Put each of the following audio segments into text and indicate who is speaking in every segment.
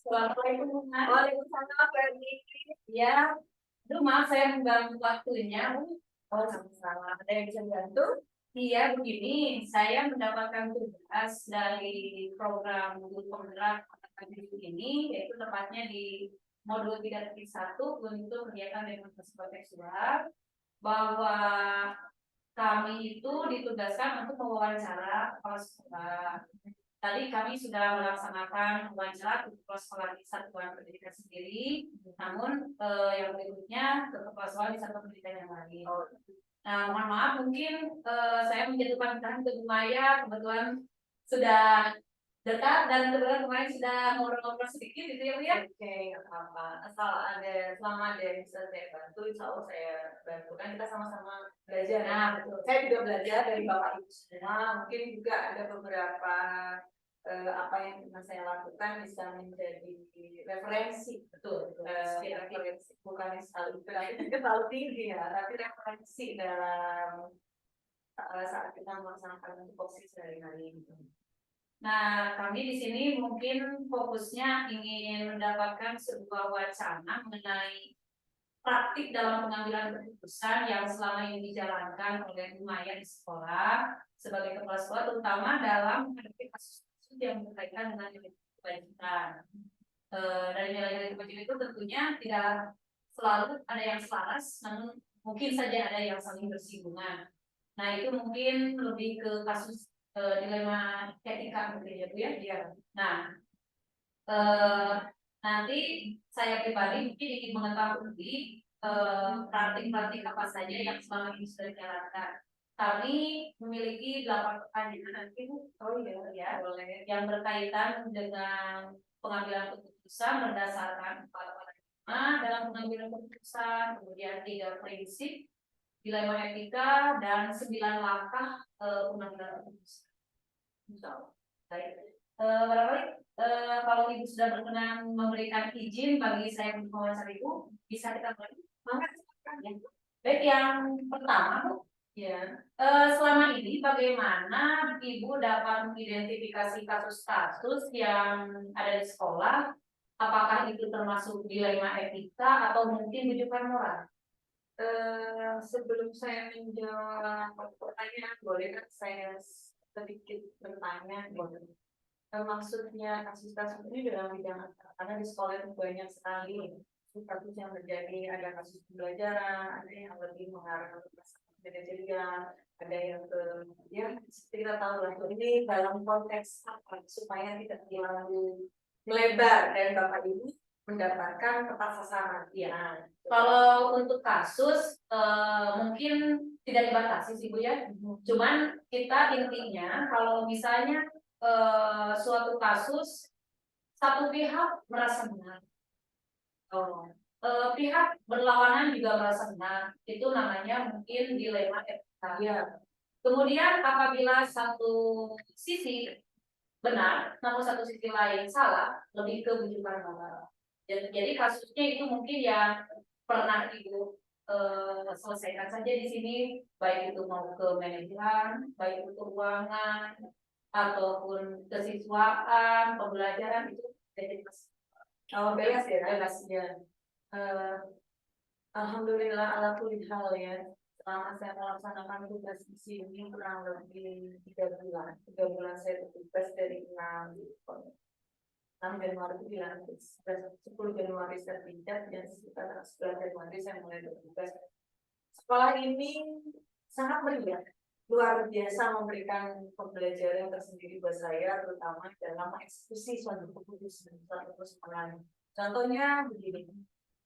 Speaker 1: Assalamualaikum, Mas.
Speaker 2: Waalaikumsalam, Ferdi.
Speaker 1: Ya, aduh maaf saya mengganggu waktunya.
Speaker 2: Oh, sama-sama. Ada yang bisa bantu?
Speaker 1: Iya, begini, saya mendapatkan tugas dari program Guru Penggerak Akademik ini, yaitu tepatnya di modul 3.1 untuk kegiatan demokrasi kontekstual, bahwa kami itu ditugaskan untuk mewawancara kepala sekolah. Tadi kami sudah melaksanakan wawancara ke kepala sekolah di satuan pendidikan sendiri, namun yang berikutnya ke kepala sekolah di satuan pendidikan yang lain. Nah, mohon maaf mungkin saya menjatuhkan tangan ke Bu Maya, kebetulan sudah dekat dan kebetulan kemarin sudah ngobrol-ngobrol sedikit gitu ya Bu ya.
Speaker 2: Oke, nggak apa-apa. Asal selama ada yang bisa saya bantu, insya Allah saya bantu. Kan kita sama-sama belajar.
Speaker 1: Nah, betul.
Speaker 2: Saya juga belajar dari Bapak Ibu semua. Mungkin juga ada beberapa apa yang pernah saya lakukan bisa menjadi referensi.
Speaker 1: Betul, betul.
Speaker 2: Referensi bukan selalu tinggi ya, tapi referensi dalam saat kita melaksanakan tupoksi sehari-hari gitu.
Speaker 1: Nah, kami di sini mungkin fokusnya ingin mendapatkan sebuah wacana mengenai praktik dalam pengambilan keputusan yang selama ini dijalankan oleh Bu Maya di sekolah sebagai kepala sekolah, terutama dalam menghadapi kasus-kasus yang berkaitan dengan nilai kebajikan. Dari nilai-nilai kebajikan itu tentunya tidak selalu ada yang selaras, namun mungkin saja ada yang saling bersinggungan. Nah, itu mungkin lebih ke kasus dilema etika gitu ya Bu ya. Iya. Nah, nanti saya pribadi mungkin ingin mengetahui praktik-praktik apa saja yang selama ini sudah dijalankan. Kami memiliki 8 pertanyaan nanti Bu. Oh iya, ya, boleh. Yang berkaitan dengan pengambilan keputusan berdasarkan 4 paradigma dalam pengambilan keputusan, kemudian 3 prinsip dilema etika dan 9 langkah pengambilan keputusan. Insya Allah. Baik. Barangkali kalau Ibu sudah berkenan memberikan izin bagi saya untuk mewawancara Ibu, bisa kita mulai. Mangga, silakan ya. Baik, yang pertama Bu, ya, selama ini bagaimana Ibu dapat mengidentifikasi kasus-kasus yang ada di sekolah? Apakah itu termasuk dilema etika atau mungkin rujukan moral?
Speaker 2: Sebelum saya menjawab pertanyaan, boleh kan saya sedikit bertanya? Boleh. Maksudnya kasus-kasus ini dalam bidang apa? Karena di sekolah itu banyak sekali kasus yang terjadi. Ada kasus pembelajaran, ada yang lebih mengarah ke manajerial, ada yang ke ya kita tahu lah ini dalam konteks apa supaya tidak terlalu melebar dan Bapak Ibu mendapatkan tepat sasaran.
Speaker 1: Ya, kalau untuk kasus mungkin tidak dibatasi sih Bu ya. Cuman kita intinya kalau misalnya suatu kasus satu pihak merasa benar, pihak berlawanan juga merasa benar, itu namanya mungkin dilema etika.
Speaker 2: Ya.
Speaker 1: Kemudian apabila satu sisi benar, namun satu sisi lain salah, lebih ke bujukan moral. Jadi kasusnya itu mungkin yang pernah Ibu selesaikan saja di sini, baik itu mau ke manajemen, baik itu keuangan, ataupun kesiswaan, pembelajaran itu jadi
Speaker 2: Oh, bebas ya, bebas ya. Alhamdulillah ala kulli hal ya. Selama saya melaksanakan tugas di sini kurang lebih 3 bulan saya bertugas dari 6 Januari itu dilantik, 10 Januari saya pindah dan sekitar 11 Januari saya mulai bertugas. Sekolah ini sangat meriah, luar biasa memberikan pembelajaran tersendiri buat saya, terutama dalam eksekusi suatu keputusan, suatu persoalan. Contohnya begini,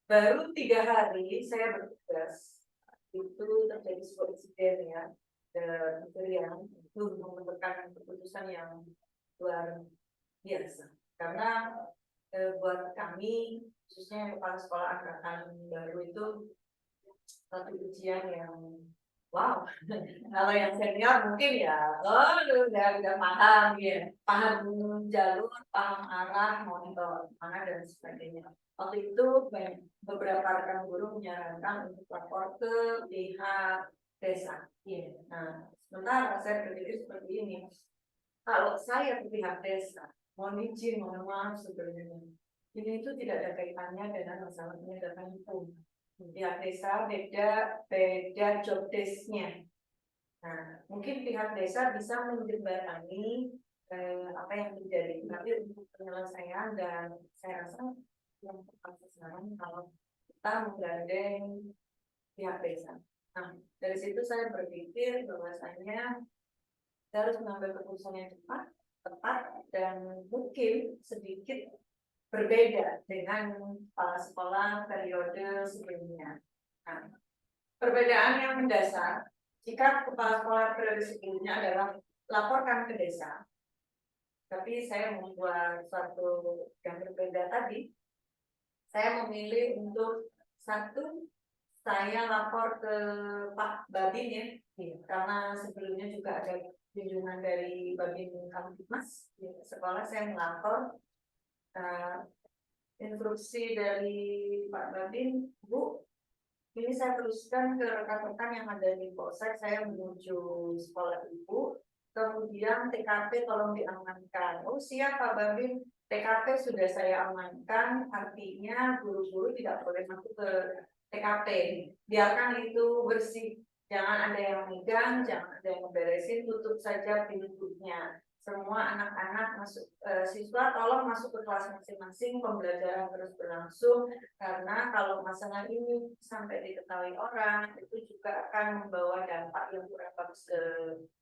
Speaker 2: baru 3 hari saya bertugas itu terjadi sebuah insiden ya, yang itu membentukkan keputusan yang luar biasa. Karena buat kami khususnya kepala sekolah angkatan baru itu satu ujian yang wow. Kalau yang senior mungkin ya udah paham ya, paham jalur, paham arah, monitor mana dan sebagainya. Waktu itu beberapa rekan guru menyarankan untuk lapor ke pihak desa. Ya. Nah, sementara saya berpikir seperti ini, kalau saya ke pihak desa, mohon izin, mohon maaf sebenarnya, ini itu tidak ada kaitannya dengan masalah penegakan hukum. Pihak desa beda job desk-nya. Nah, mungkin pihak desa bisa menjembatani apa yang terjadi, tapi untuk penyelesaian dan saya rasa yang tepat sekarang kalau kita menggandeng pihak desa. Nah, dari situ saya berpikir bahwasanya kita harus mengambil keputusan yang cepat, tepat, dan mungkin sedikit berbeda dengan kepala sekolah periode sebelumnya. Nah, perbedaan yang mendasar jika kepala sekolah periode sebelumnya adalah laporkan ke desa, tapi saya membuat suatu yang berbeda tadi. Saya memilih untuk satu, saya lapor ke Pak Babin ya, karena sebelumnya juga ada kunjungan dari Babin Kamtibmas di sekolah. Saya melapor instruksi dari Pak Babin, Bu, ini saya teruskan ke rekan-rekan yang ada di Polsek, saya menuju sekolah Ibu, kemudian TKP tolong diamankan. Oh siap Pak Babin, TKP sudah saya amankan, artinya guru-guru tidak boleh masuk ke TKP, biarkan itu bersih, jangan ada yang megang, jangan ada yang memberesin, tutup saja pintunya. Semua anak-anak masuk, siswa tolong masuk ke kelas masing-masing, pembelajaran terus berlangsung, karena kalau masalah ini sampai diketahui orang, itu juga akan membawa dampak yang kurang bagus ke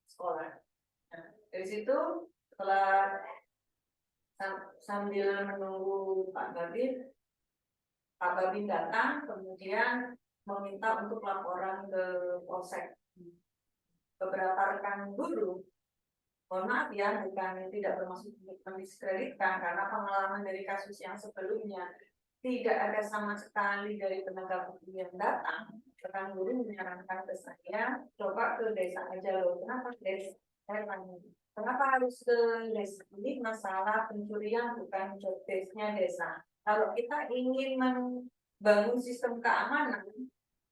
Speaker 2: sekolah. Nah, dari situ setelah sambil menunggu Pak Babin datang, kemudian meminta untuk laporan ke Polsek. Beberapa rekan guru, mohon maaf ya, bukan tidak bermaksud untuk mendiskreditkan, karena pengalaman dari kasus yang sebelumnya tidak ada sama sekali dari penegak hukum yang datang. Rekan guru menyarankan ke saya, coba ke desa aja loh. Kenapa desa? Saya tanya, kenapa harus ke desa? Ini masalah pencurian bukan job desk-nya desa. Kalau kita ingin membangun sistem keamanan,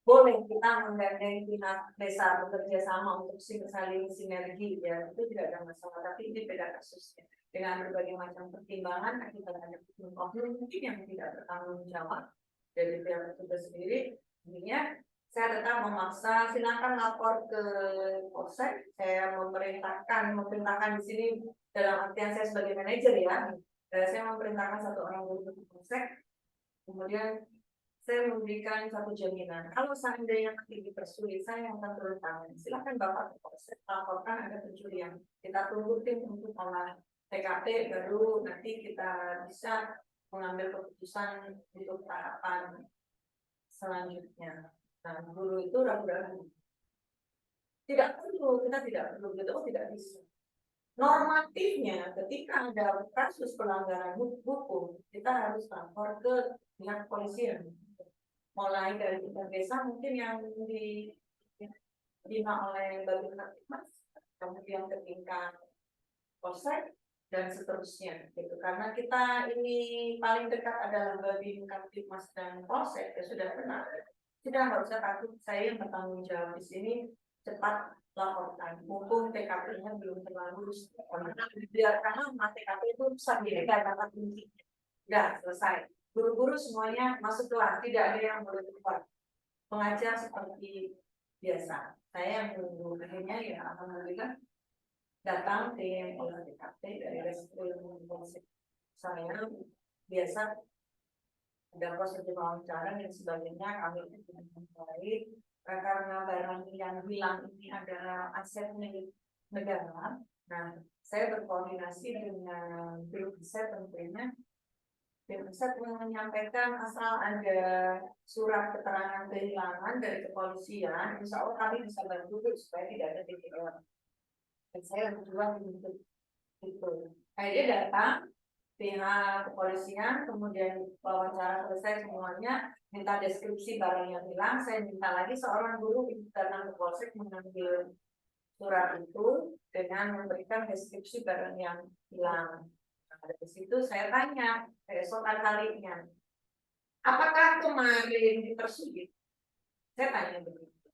Speaker 2: boleh kita menggandeng pihak desa bekerja sama untuk saling sinergi, ya itu tidak ada masalah. Tapi ini beda kasusnya dengan berbagai macam pertimbangan akibat ada oknum mungkin yang tidak bertanggung jawab dari pihak petugas sendiri. Intinya saya tetap memaksa, silakan lapor ke Polsek. Saya memerintahkan di sini dalam artian saya sebagai manajer ya. Saya memerintahkan satu orang guru ke Polsek. Kemudian saya memberikan satu jaminan, kalau seandainya nanti dipersulit, saya akan turun tangan. Silakan Bapak laporkan ada pencurian. Kita tunggu tim untuk olah TKP, baru nanti kita bisa mengambil keputusan untuk tahapan selanjutnya. Nah, guru itu ragu-ragu. Tidak perlu, kita tidak perlu gitu, tidak bisa. Normatifnya, ketika ada kasus pelanggaran hukum, kita harus lapor ke pihak kepolisian. Mulai dari tingkat desa mungkin yang dibina oleh Babin Kamtibmas, kemudian ke tingkat Polsek dan seterusnya gitu. Karena kita ini paling dekat adalah Babin Kamtibmas dan Polsek, ya sudah benar. Sudah nggak usah takut, saya yang bertanggung jawab di sini, cepat laporkan. Mumpung TKP-nya belum terlalu biarkan TKP itu rusak di kata kunci. Sudah selesai. Guru-guru semuanya masuk kelas, tidak ada yang boleh keluar. Mengajar seperti biasa. Saya yang menunggu, akhirnya ya alhamdulillah datang tim olah TKP dari Reskrim Polsek. Saya biasa ada prosedur wawancara dan sebagainya, kami dengan baik. Karena barang yang hilang ini adalah aset milik negara. Nah, saya berkoordinasi dengan grup riset tentunya. Bisa menyampaikan asal ada surat keterangan kehilangan dari kepolisian, insya Allah kami bisa bantu supaya tidak ada titik lewat. Dan saya berjuang untuk itu. Akhirnya datang pihak kepolisian, kemudian wawancara selesai semuanya, minta deskripsi barang yang hilang. Saya minta lagi seorang guru datang ke Polsek mengambil surat itu dengan memberikan deskripsi barang yang hilang. Dari situ saya tanya keesokan harinya, apakah kemarin dipersulit? Saya tanya begitu.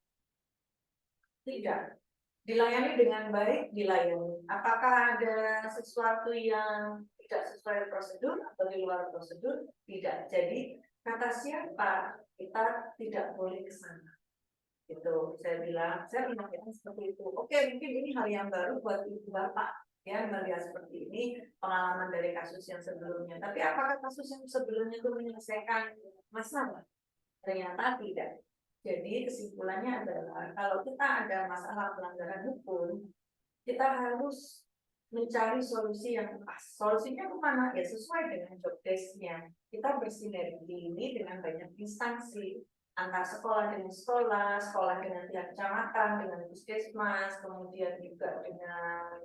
Speaker 2: Tidak. Dilayani dengan baik, dilayani. Apakah ada sesuatu yang tidak sesuai prosedur atau di luar prosedur, tidak. Jadi kata siapa kita tidak boleh ke sana. Itu saya bilang, saya menyampaikan seperti itu. Oke, mungkin ini hal yang baru buat ibu bapak ya melihat seperti ini, pengalaman dari kasus yang sebelumnya. Tapi apakah kasus yang sebelumnya itu menyelesaikan masalah? Ternyata tidak. Jadi kesimpulannya adalah kalau kita ada masalah pelanggaran hukum, kita harus mencari solusi yang pas. Solusinya kemana? Ya sesuai dengan job desk-nya. Kita bersinergi ini dengan banyak instansi, antar sekolah dengan sekolah, sekolah dengan pihak kecamatan, dengan puskesmas, kemudian juga dengan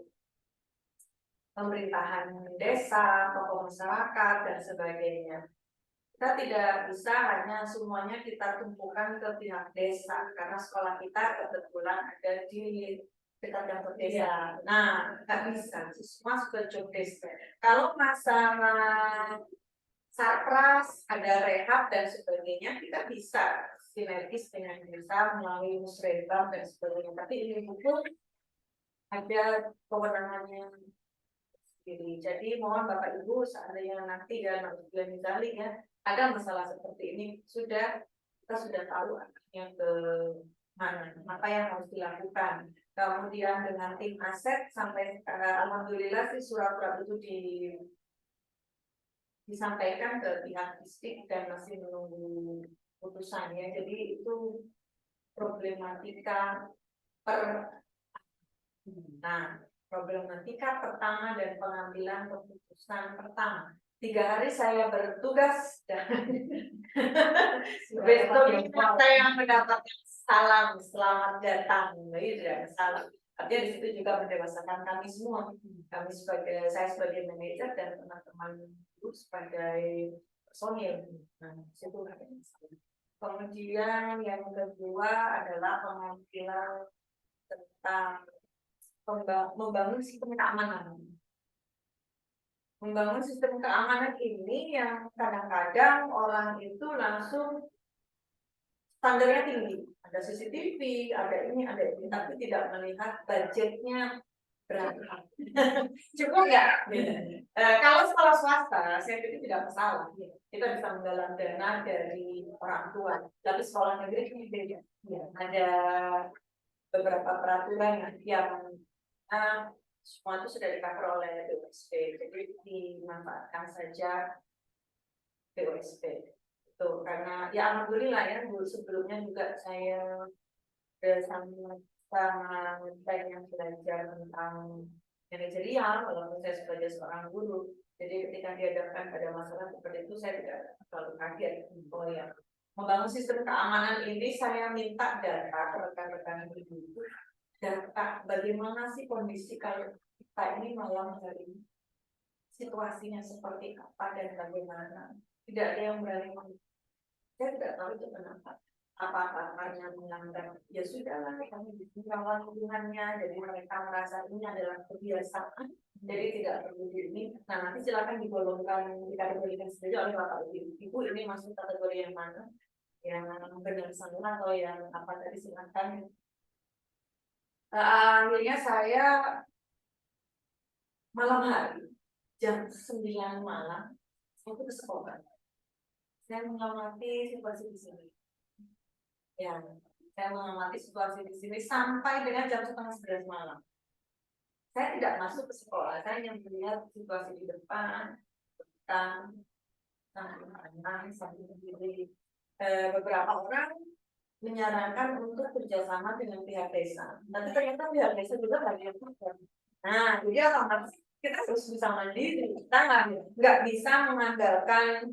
Speaker 2: pemerintahan desa, tokoh masyarakat, dan sebagainya. Kita tidak bisa hanya semuanya kita tumpukan ke pihak desa, karena sekolah kita kebetulan ada di dekat kantor desa. Nah, nggak bisa, semua ke job desk. Kalau masalah sarpras, ada rehab dan sebagainya, kita bisa sinergis dengan desa melalui musrembang dan sebagainya. Tapi ini pun ada kewenangannya sendiri. Jadi mohon Bapak Ibu seandainya nanti ya misalnya ya ada masalah seperti ini kita sudah tahu arahnya ke mana, apa yang harus dilakukan. Kemudian dengan tim aset sampai alhamdulillah sih surat-surat itu disampaikan ke pihak distrik dan masih menunggu putusannya. Jadi itu problematika problematika pertama dan pengambilan keputusan pertama. 3 hari saya bertugas dan besoknya saya mendapatkan salam selamat datang. Tidak salam. Artinya di situ juga mendewasakan kami semua. Saya sebagai manajer dan teman-teman itu sebagai personil. Nah, situ ada masalah. Kemudian yang kedua adalah pengambilan tentang membangun sistem keamanan. Membangun sistem keamanan ini yang kadang-kadang orang itu langsung standarnya tinggi. Ada CCTV, ada ini, tapi tidak melihat budgetnya berapa. Cukup ya? Kalau sekolah swasta, saya pikir tidak masalah. Kita bisa menggalang dana dari orang tua. Tapi sekolah negeri ini beda. Ada beberapa peraturan yang semua itu sudah di-cover oleh BUSP, jadi dimanfaatkan saja BUSP. Itu karena ya alhamdulillah ya dulu sebelumnya juga saya sama banyak belajar tentang manajerial walaupun saya sebagai seorang guru. Jadi ketika dihadapkan pada masalah seperti itu saya tidak terlalu kaget. Oh ya, membangun sistem keamanan ini saya minta data ke rekan-rekan ibu. Data bagaimana sih kondisi kalau kita ini malam hari ini situasinya seperti apa dan bagaimana, tidak ada yang berani saya tidak tahu itu kenapa apa-apanya melanggar ya sudahlah kami dirawat hubungannya, jadi mereka merasa ini adalah kebiasaan jadi tidak perlu ini. Nah nanti silakan digolongkan dikategorikan sendiri oleh Bapak Ibu ini masuk kategori yang mana, yang benar salah atau yang apa tadi silakan. Akhirnya saya malam hari jam 9 malam saya ke sekolah. Saya mengamati situasi di sini. Ya, saya mengamati situasi di sini sampai dengan jam 10:30 malam. Saya tidak masuk ke sekolah, saya hanya melihat situasi di depan, sambil berdiri. Beberapa orang menyarankan untuk kerjasama dengan pihak desa, tapi ternyata pihak desa juga banyak yang kurang. Nah, jadi otomatis kita harus bisa mandiri, kita nggak bisa mengandalkan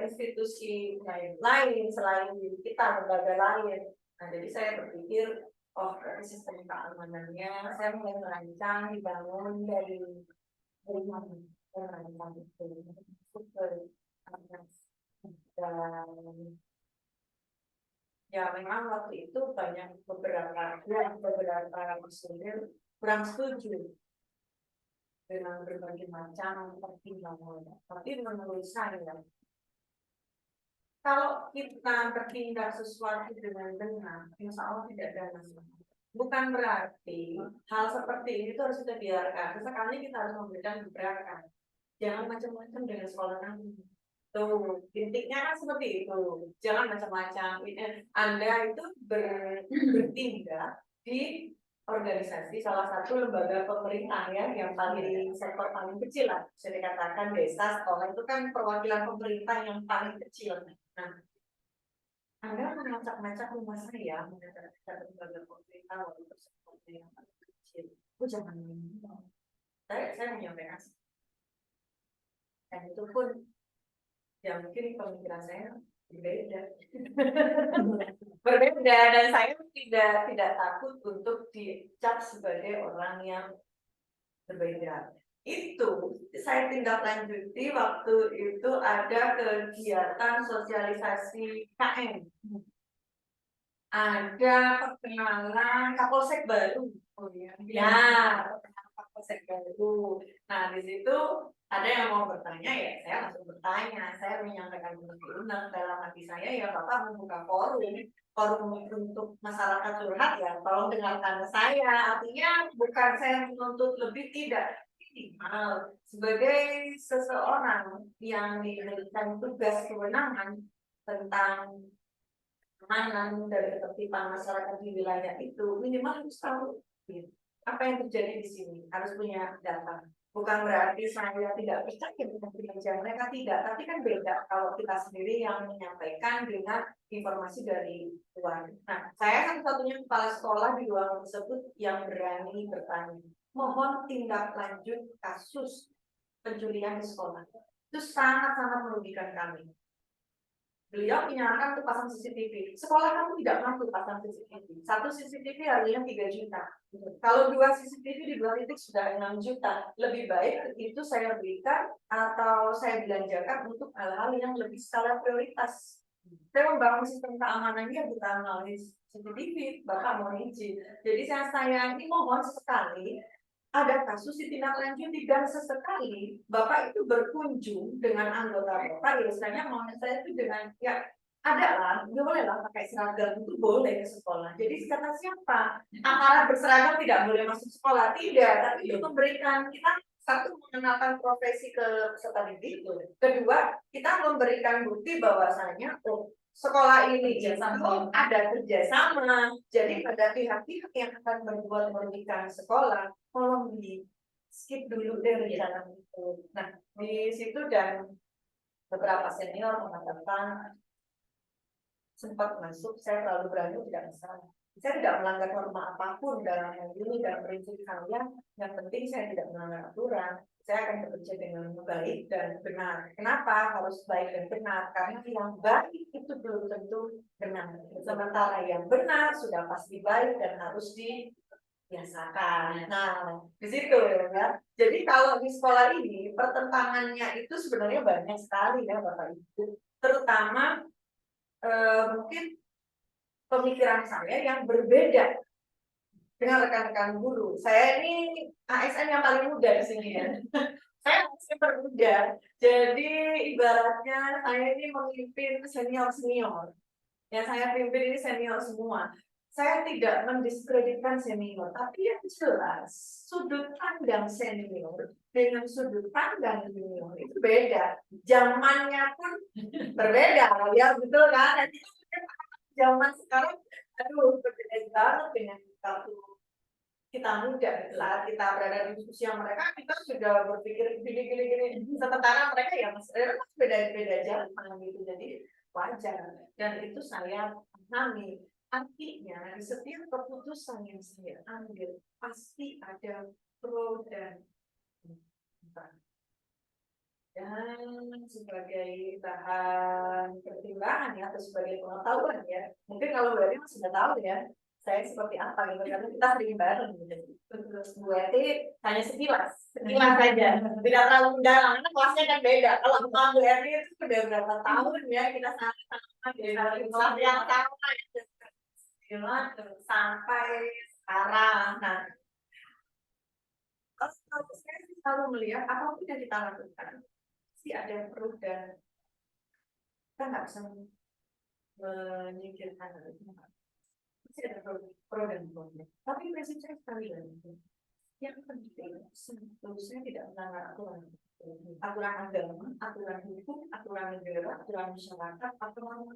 Speaker 2: institusi lain selain diri kita, lembaga lain. Nah, jadi saya berpikir, oh berarti sistem keamanannya saya mulai merancang, dibangun dari mana merancang itu masuk ke dan ya memang waktu itu banyak beberapa personil kurang setuju dengan berbagai macam pertimbangan. Tapi menurut saya, kalau kita bertindak sesuatu dengan benar, insya Allah tidak ada masalah. Bukan berarti hal seperti ini itu harus kita biarkan. Sesekali kita harus memberikan gebrakan. jangan macam-macam dengan sekolah kamu. Tuh, intinya kan seperti itu. Jangan macam-macam. Anda itu bertindak di organisasi salah satu lembaga pemerintah ya, yang paling sektor paling kecil lah, bisa dikatakan desa, sekolah itu kan perwakilan pemerintah yang paling kecil. Nah, Anda mengacak-ngacak rumah saya, mengacak-ngacak lembaga pemerintah walaupun sektornya yang paling kecil. Itu jangan minum. Saya menyampaikan, dan itu pun ya mungkin pemikiran saya berbeda. Berbeda, dan saya tidak takut untuk dicap sebagai orang yang berbeda. Itu saya tindak lanjuti waktu itu ada kegiatan sosialisasi KM. Ada perkenalan Kapolsek baru. Oh iya. Ya, perkenalan Kapolsek baru. Nah, di situ ada yang mau bertanya, ya saya langsung bertanya. Saya menyampaikan undang-undang dalam hati saya, ya Bapak membuka forum untuk masyarakat curhat, ya tolong dengarkan saya. Artinya bukan saya menuntut lebih, tidak. Minimal sebagai seseorang yang diberikan tugas kewenangan tentang keamanan dan ketertiban masyarakat di wilayah itu, minimal harus tahu apa yang terjadi di sini, harus punya data. Bukan berarti saya tidak percaya dengan kinerja mereka, tidak, tapi kan beda kalau kita sendiri yang menyampaikan dengan informasi dari luar. Nah, saya satu-satunya kepala sekolah di ruang tersebut yang berani bertanya, mohon tindak lanjut kasus pencurian di sekolah. Itu sangat-sangat merugikan kami. Beliau menyarankan untuk pasang CCTV. Sekolah kamu tidak mampu pasang CCTV. Satu CCTV harganya 3 juta. Kalau 2 CCTV di 2 titik sudah 6 juta. Lebih baik itu saya berikan atau saya belanjakan untuk hal-hal yang lebih skala prioritas. Saya membangun sistem keamanannya bukan melalui CCTV, Bapak mohon izin. Jadi saya ini mohon sekali ada kasus ditindaklanjuti, dan sesekali Bapak itu berkunjung dengan anggota Bapak, ya istilahnya mau saya itu dengan ya ada lah, boleh lah pakai seragam, itu boleh ke sekolah. Jadi kata siapa? Aparat berseragam tidak boleh masuk sekolah, tidak, tapi itu memberikan kita satu, mengenalkan profesi ke peserta didik, kedua kita memberikan bukti bahwasanya sekolah ini itu ada kerjasama. Jadi pada pihak-pihak yang akan berbuat merugikan sekolah, tolong di skip dulu deh rencana itu. Nah, di situ dan beberapa senior mengatakan sempat masuk, saya terlalu berani, tidak masalah. Saya tidak melanggar norma apapun dalam hal ini, dalam prinsip saya, yang penting saya tidak melanggar aturan. Saya akan bekerja dengan baik dan benar. Kenapa harus baik dan benar? Karena yang baik itu belum tentu benar. Sementara yang benar sudah pasti baik dan harus dibiasakan. Nah, di situ ya. Jadi kalau di sekolah ini pertentangannya itu sebenarnya banyak sekali ya Bapak Ibu. Terutama mungkin pemikiran saya yang berbeda dengan rekan-rekan guru. Saya ini ASN yang paling muda di sini ya. Saya masih muda. Jadi ibaratnya saya ini memimpin senior-senior. Yang saya pimpin ini senior semua. Saya tidak mendiskreditkan senior, tapi yang jelas sudut pandang senior dengan sudut pandang junior itu beda. Zamannya pun berbeda, ya betul kan? Nanti zaman sekarang, aduh berbeda banget dengan waktu kita muda. Saat kita berada di usia mereka, kita sudah berpikir gini. Sementara mereka ya masih beda-beda zaman gitu, jadi wajar. Dan itu saya pahami. Artinya di setiap keputusan yang saya ambil pasti ada pro dan kontra. Dan sebagai bahan pertimbangan ya, atau sebagai pengetahuan ya, mungkin kalau Bu Eti masih sudah tahu ya saya seperti apa gitu, karena kita sering bareng gitu. Terus Bu Eti hanya sekilas saja, tidak terlalu mendalam, karena kelasnya kan beda. Kalau sama Bu Eti itu sudah berapa tahun ya kita sama di kelas yang sama ya, sampai sekarang. Nah, kalau saya selalu melihat apapun yang kita lakukan ada pro dan kita nggak bisa menyingkirkan itu, pasti ada pro dan kontra. Tapi prinsip saya sekali lagi, yang penting seharusnya tidak melanggar aturan. aturan agama, aturan hukum, aturan negara, aturan masyarakat, aturan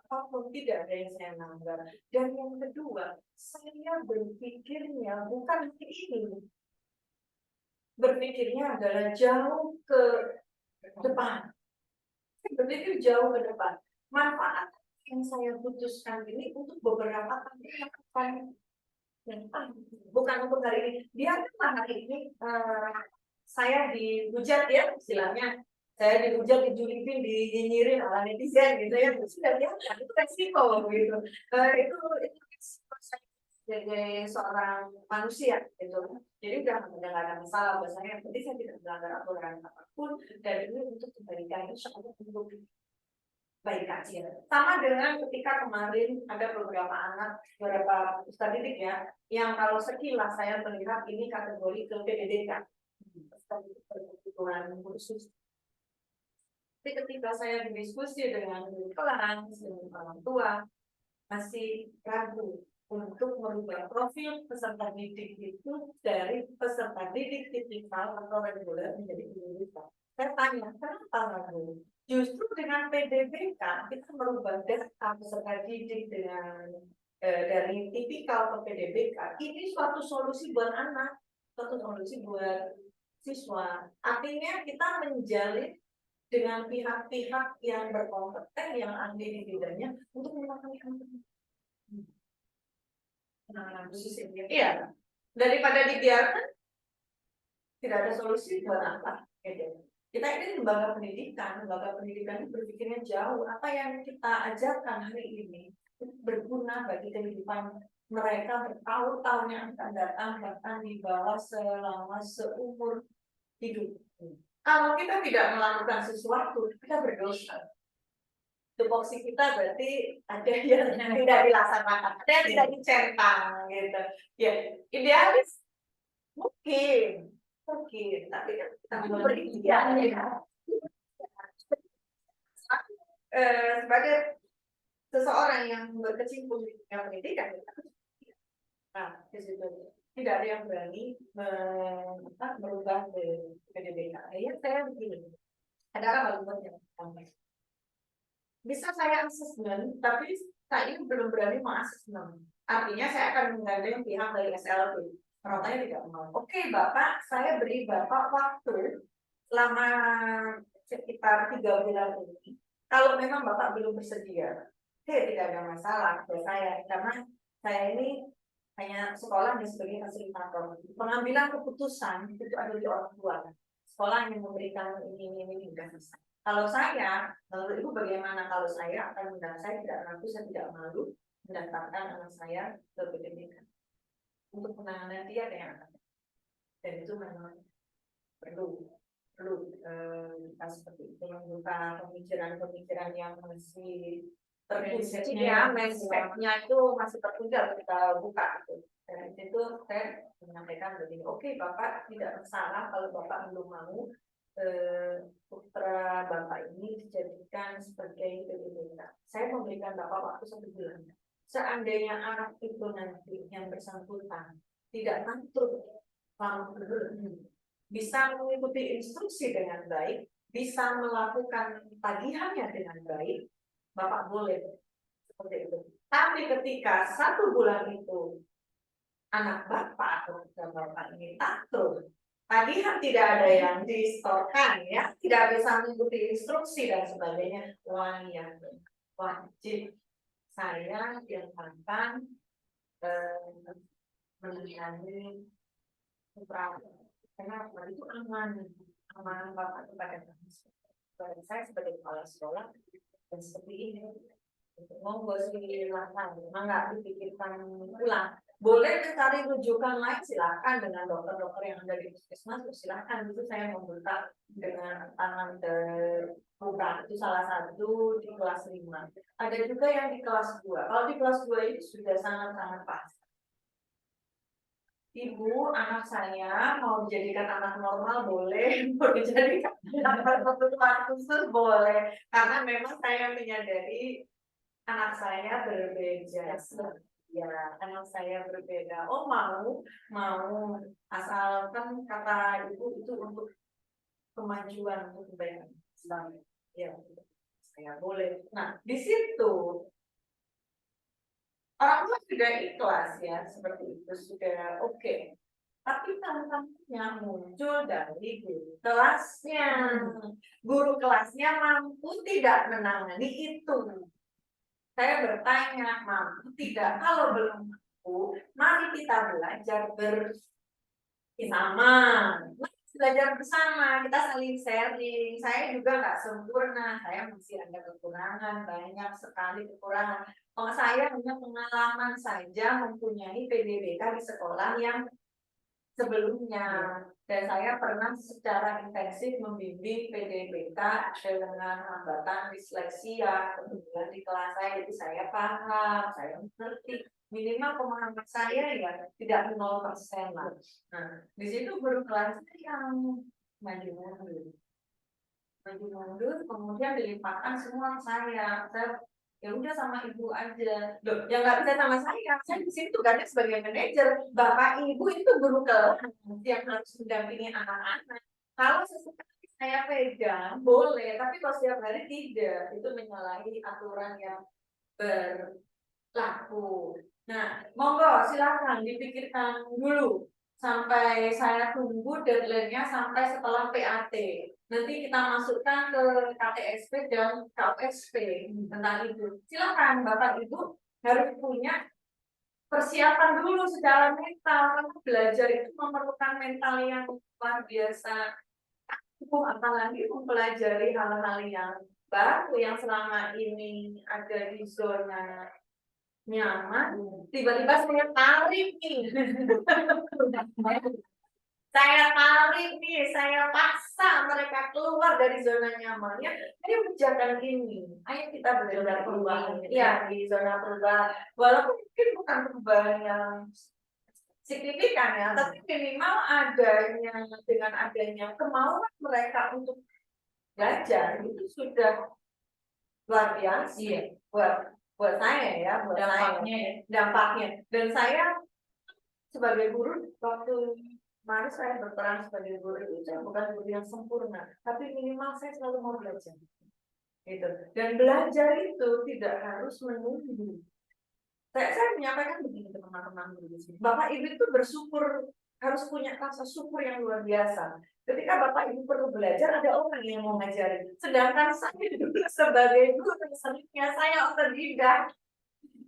Speaker 2: apapun tidak ada yang saya langgar. Dan yang kedua, saya berpikirnya bukan ini, berpikirnya adalah jauh ke depan. Saya berpikir jauh ke depan. Manfaat yang saya putuskan ini untuk beberapa kali yang akan datang, bukan untuk hari ini. Biarkanlah hari ini saya dihujat ya istilahnya, saya dihujat, dijulipin, dinyinyirin oleh netizen gitu ya, sudah biasa, itu resiko gitu. Itu resiko saya sebagai seorang manusia gitu. Jadi udah nggak ada masalah buat saya. Yang penting saya tidak melanggar aturan apapun, dan ini untuk kebaikan, insya Allah untuk baik kecil. Sama dengan ketika kemarin ada beberapa ustadz didik ya, yang kalau sekilas saya melihat ini kategori ke PDDK, kebutuhan khusus. Tapi ketika saya berdiskusi dengan guru kelas, dengan orang tua, masih ragu untuk merubah profil peserta didik itu dari peserta didik tipikal atau reguler menjadi guru. Saya tanya, kenapa ragu? Justru dengan PDBK kita merubah data peserta didik dengan dari tipikal ke PDBK, ini suatu solusi buat anak, suatu solusi buat siswa. Artinya kita menjalin dengan pihak-pihak yang berkompeten, yang ahli di bidangnya untuk melakukan iya, daripada dibiarkan tidak ada solusi buat apa gitu. Kita ini lembaga pendidikan ini berpikirnya jauh. Apa yang kita ajarkan hari ini berguna bagi kehidupan mereka bertahun-tahun yang akan datang, bahkan di bawah selama seumur hidup. Kalau kita tidak melakukan sesuatu, kita berdosa. Tupoksi kita berarti ada yang tidak dilaksanakan, ada yang tidak dicentang gitu. Ya, idealis mungkin, tapi kan kita berikhtiar ya. Sebagai seseorang yang berkecimpung di dunia pendidikan, nah, di situ tidak ada yang berani merubah PDBK. Ya, saya begini, ada hal yang bisa saya asesmen, tapi saya ini belum berani mengasesmen. Artinya saya akan menggandeng pihak dari SLB. Perawatnya tidak mau. Oke, Bapak, saya beri Bapak waktu selama sekitar 3 bulan ini. Kalau memang Bapak belum bersedia, tidak ada masalah buat saya, karena saya ini hanya sekolah dan sebagai fasilitator. Pengambilan keputusan itu ada di orang tua. Sekolah yang memberikan ini sudah selesai. Kalau saya, menurut Ibu bagaimana? Kalau saya akan saya tidak ragu, saya tidak malu mendaftarkan anak saya ke PDBK untuk penanganan dia dengan anak. Dan itu memang perlu kita seperti itu, membuka pemikiran yang masih terkunci ya, mindset-nya itu masih terkunci, kita buka itu. Dan itu saya menyampaikan begini, oke Bapak, tidak masalah kalau Bapak belum mau putra Bapak ini dijadikan sebagai PDBK. Saya memberikan Bapak waktu 1 bulan. Seandainya anak itu nanti yang bersangkutan tidak mantul lama bisa mengikuti instruksi dengan baik, bisa melakukan tagihannya dengan baik, Bapak boleh seperti itu. Tapi ketika 1 bulan itu anak Bapak atau Bapak ini takut, tagihan tidak ada yang distorkan ya, tidak bisa mengikuti instruksi dan sebagainya, wajib saya yang akan menangani perawat. Kenapa? Itu aman Bapak kepada saya sebagai kepala sekolah dan seperti ini. Monggo silakan, nggak dipikirkan ulang. Boleh mencari rujukan lain, silakan dengan dokter-dokter yang ada di puskesmas, silakan. Itu saya membuka dengan tangan terbuka. Itu salah satu di kelas 5. Ada juga yang di kelas 2. Kalau di kelas 2 itu sudah sangat-sangat pas. Ibu, anak saya mau dijadikan anak normal boleh, mau dijadikan anak kebutuhan khusus boleh, karena memang saya menyadari anak saya berbeda. Ya, anak saya berbeda. Oh mau asalkan kata ibu itu untuk kemajuan untuk kebaikan Islam. Ya, saya boleh. Nah, di situ orang tua sudah ikhlas ya, seperti itu sudah oke. Tapi tantangannya muncul dari guru kelasnya. Guru kelasnya mampu tidak menangani itu. Saya bertanya, mampu tidak? Kalau belum mampu, mari kita belajar bersama. Belajar bersama, kita saling sharing. Saya juga nggak sempurna, saya masih ada kekurangan, banyak sekali kekurangan. Oh, saya punya pengalaman saja mempunyai PDBK di sekolah yang sebelumnya, dan saya pernah secara intensif membimbing PDBK dengan hambatan disleksia. Kemudian di kelas saya, jadi saya paham, saya mengerti. Minimal pemahaman saya ya tidak 0% lah. Nah, di situ guru kelasnya yang maju mundur, kemudian dilimpahkan semua ke saya. Saya ya udah sama ibu aja. Loh, ya nggak bisa sama saya di situ kan sebagai manajer. Bapak ibu itu guru kelas yang harus mendampingi anak-anak. Kalau sesekali saya pegang boleh, tapi kalau setiap hari tidak, itu menyalahi aturan yang berlaku. Nah, monggo silakan dipikirkan dulu sampai saya tunggu deadline-nya sampai setelah PAT. Nanti kita masukkan ke KTSP dan KUSP tentang itu. Silakan Bapak Ibu harus punya persiapan dulu secara mental, karena belajar itu memerlukan mental yang luar biasa. Apalagi mempelajari hal-hal yang baru yang selama ini ada di zona nyaman, tiba-tiba saya tarik nih. Saya paksa mereka keluar dari zona nyamannya. Ayo kerjakan ini, ayo kita belajar perubahan. Ya, di zona perubahan. Walaupun mungkin bukan perubahan yang signifikan ya, tapi minimal dengan adanya kemauan mereka untuk belajar itu sudah luar biasa. Iya. Buat saya ya, dampaknya. Dan saya sebagai guru waktu kemarin saya berperan sebagai guru itu, saya bukan guru yang sempurna, tapi minimal saya selalu mau belajar. Gitu. Dan belajar itu tidak harus menunggu. Saya menyampaikan begini ke teman-teman guru di sini. Bapak Ibu itu bersyukur, harus punya rasa syukur yang luar biasa. Ketika Bapak Ibu perlu belajar, ada orang yang mau ngajarin. Sedangkan saya dulu sebagai guru, seringnya saya otodidak.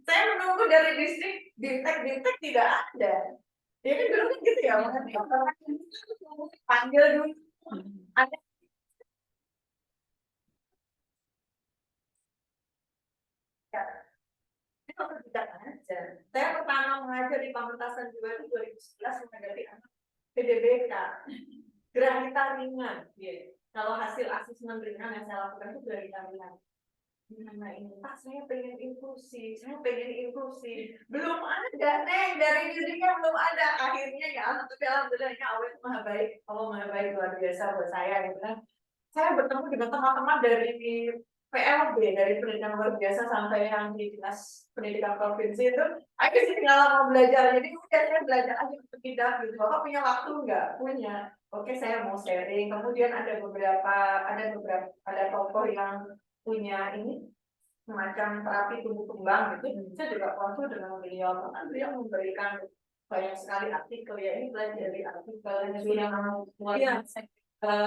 Speaker 2: Saya menunggu dari distrik, dintek tidak ada. Ya kan dulu kan gitu ya, makanya panggil dulu. Ada itu tidak aja. Saya pertama mengajar di Pamekasan juga itu 2011 menghadapi anak PDBK. Granita ringan. Kalau hasil asesmen ringan yang saya lakukan itu granita ringan. Gimana ini? Pak, saya pengen inklusi. Belum ada, Neng. Dari dirinya belum ada. Akhirnya ya, tapi alhamdulillahnya Allah maha baik. Allah maha baik luar biasa buat saya gitu kan. Saya bertemu dengan teman-teman dari PLB, dari pendidikan luar biasa sampai yang di dinas pendidikan provinsi itu. Ayo sih tinggal mau belajar. Jadi udah saya belajar aja untuk tidak gitu. Bapak punya waktu nggak? Punya. Oke, saya mau sharing. Kemudian ada tokoh yang punya ini semacam terapi tumbuh kembang gitu. Saya juga konsul dengan beliau, karena beliau memberikan banyak sekali artikel ya, ini belajar dari artikel yang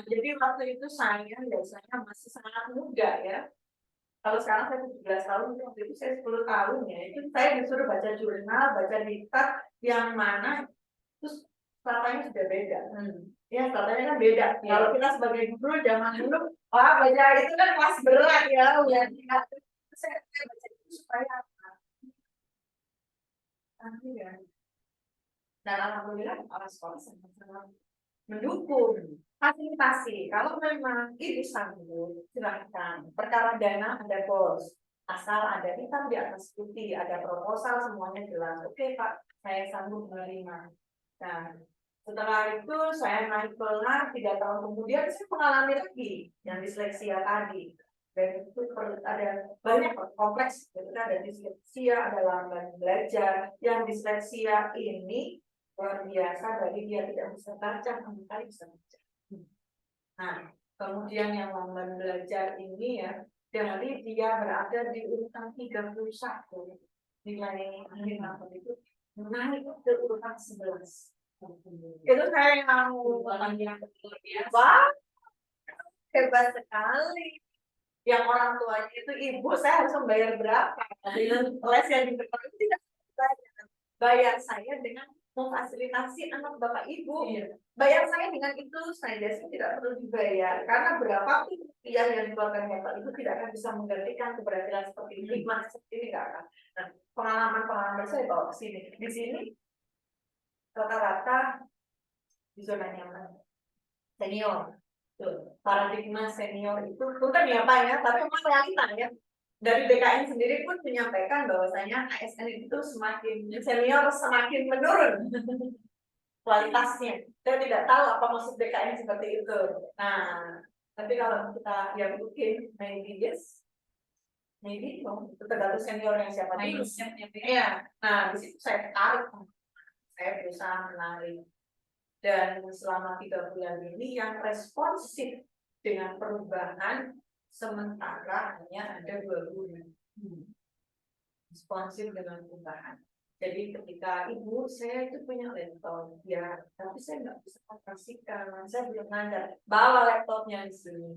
Speaker 2: jadi waktu itu saya biasanya masih sangat muda ya. Kalau sekarang saya 17 tahun, waktu itu saya 10 tahun ya. Itu saya disuruh baca jurnal, baca diktat yang mana terus katanya sudah beda. Ya, katanya kan beda. Kalau kita sebagai guru zaman dulu, baca itu kan kelas berat ya, udah tidak. Saya baca itu supaya apa? Ya. Dan alhamdulillah kepala sekolah sangat mendukung fasilitasi. Kalau memang ibu sanggup, silahkan. Perkara dana ada bos, asal ada hitam di atas putih, ada proposal semuanya jelas. Oke Pak, saya sanggup menerima. Nah, setelah itu saya naik kelas 3 tahun kemudian saya mengalami lagi yang disleksia tadi. Dan itu ada banyak kompleks, ada disleksia, ada lamban belajar. Yang disleksia ini luar biasa, bagi dia tidak bisa baca, bisa baca. Nah, kemudian yang lamban belajar ini ya, dari dia berada di urutan 31, nilai akhir rapor itu naik ke urutan 11. Itu saya yang
Speaker 1: Orang yang luar biasa.
Speaker 2: wah, hebat sekali. Yang orang tuanya itu ibu, saya harus membayar berapa? Dengan les yang diberikan itu tidak bayar. Bayar saya dengan memfasilitasi anak bapak ibu.
Speaker 1: Iya.
Speaker 2: Bayar saya dengan itu saja sih tidak perlu dibayar. Karena berapapun rupiah yang dikeluarkan bapak ibu tidak akan bisa menggantikan keberhasilan seperti ini. Hikmah seperti ini nggak akan. Nah, pengalaman-pengalaman saya bawa ke sini. Di sini rata-rata di zona nyaman. Senior. Tuh, paradigma senior itu bukan ya Pak ya, tapi memang realita ya. Dari BKN sendiri pun menyampaikan bahwasanya ASN itu semakin senior semakin menurun kualitasnya. Saya tidak tahu apa maksud BKN seperti itu. Nah, tapi kalau kita yang mungkin maybe yes, maybe no, itu tergantung seniornya siapa dulu. Iya. Nah, di situ saya tarik, saya berusaha menarik. Dan selama 3 bulan ini yang responsif dengan perubahan sementara hanya ada 2 bulan. Responsif dengan perubahan. Jadi ketika ibu saya itu punya laptop ya, tapi saya nggak bisa operasikan, saya belum ada. Bawa laptopnya di sini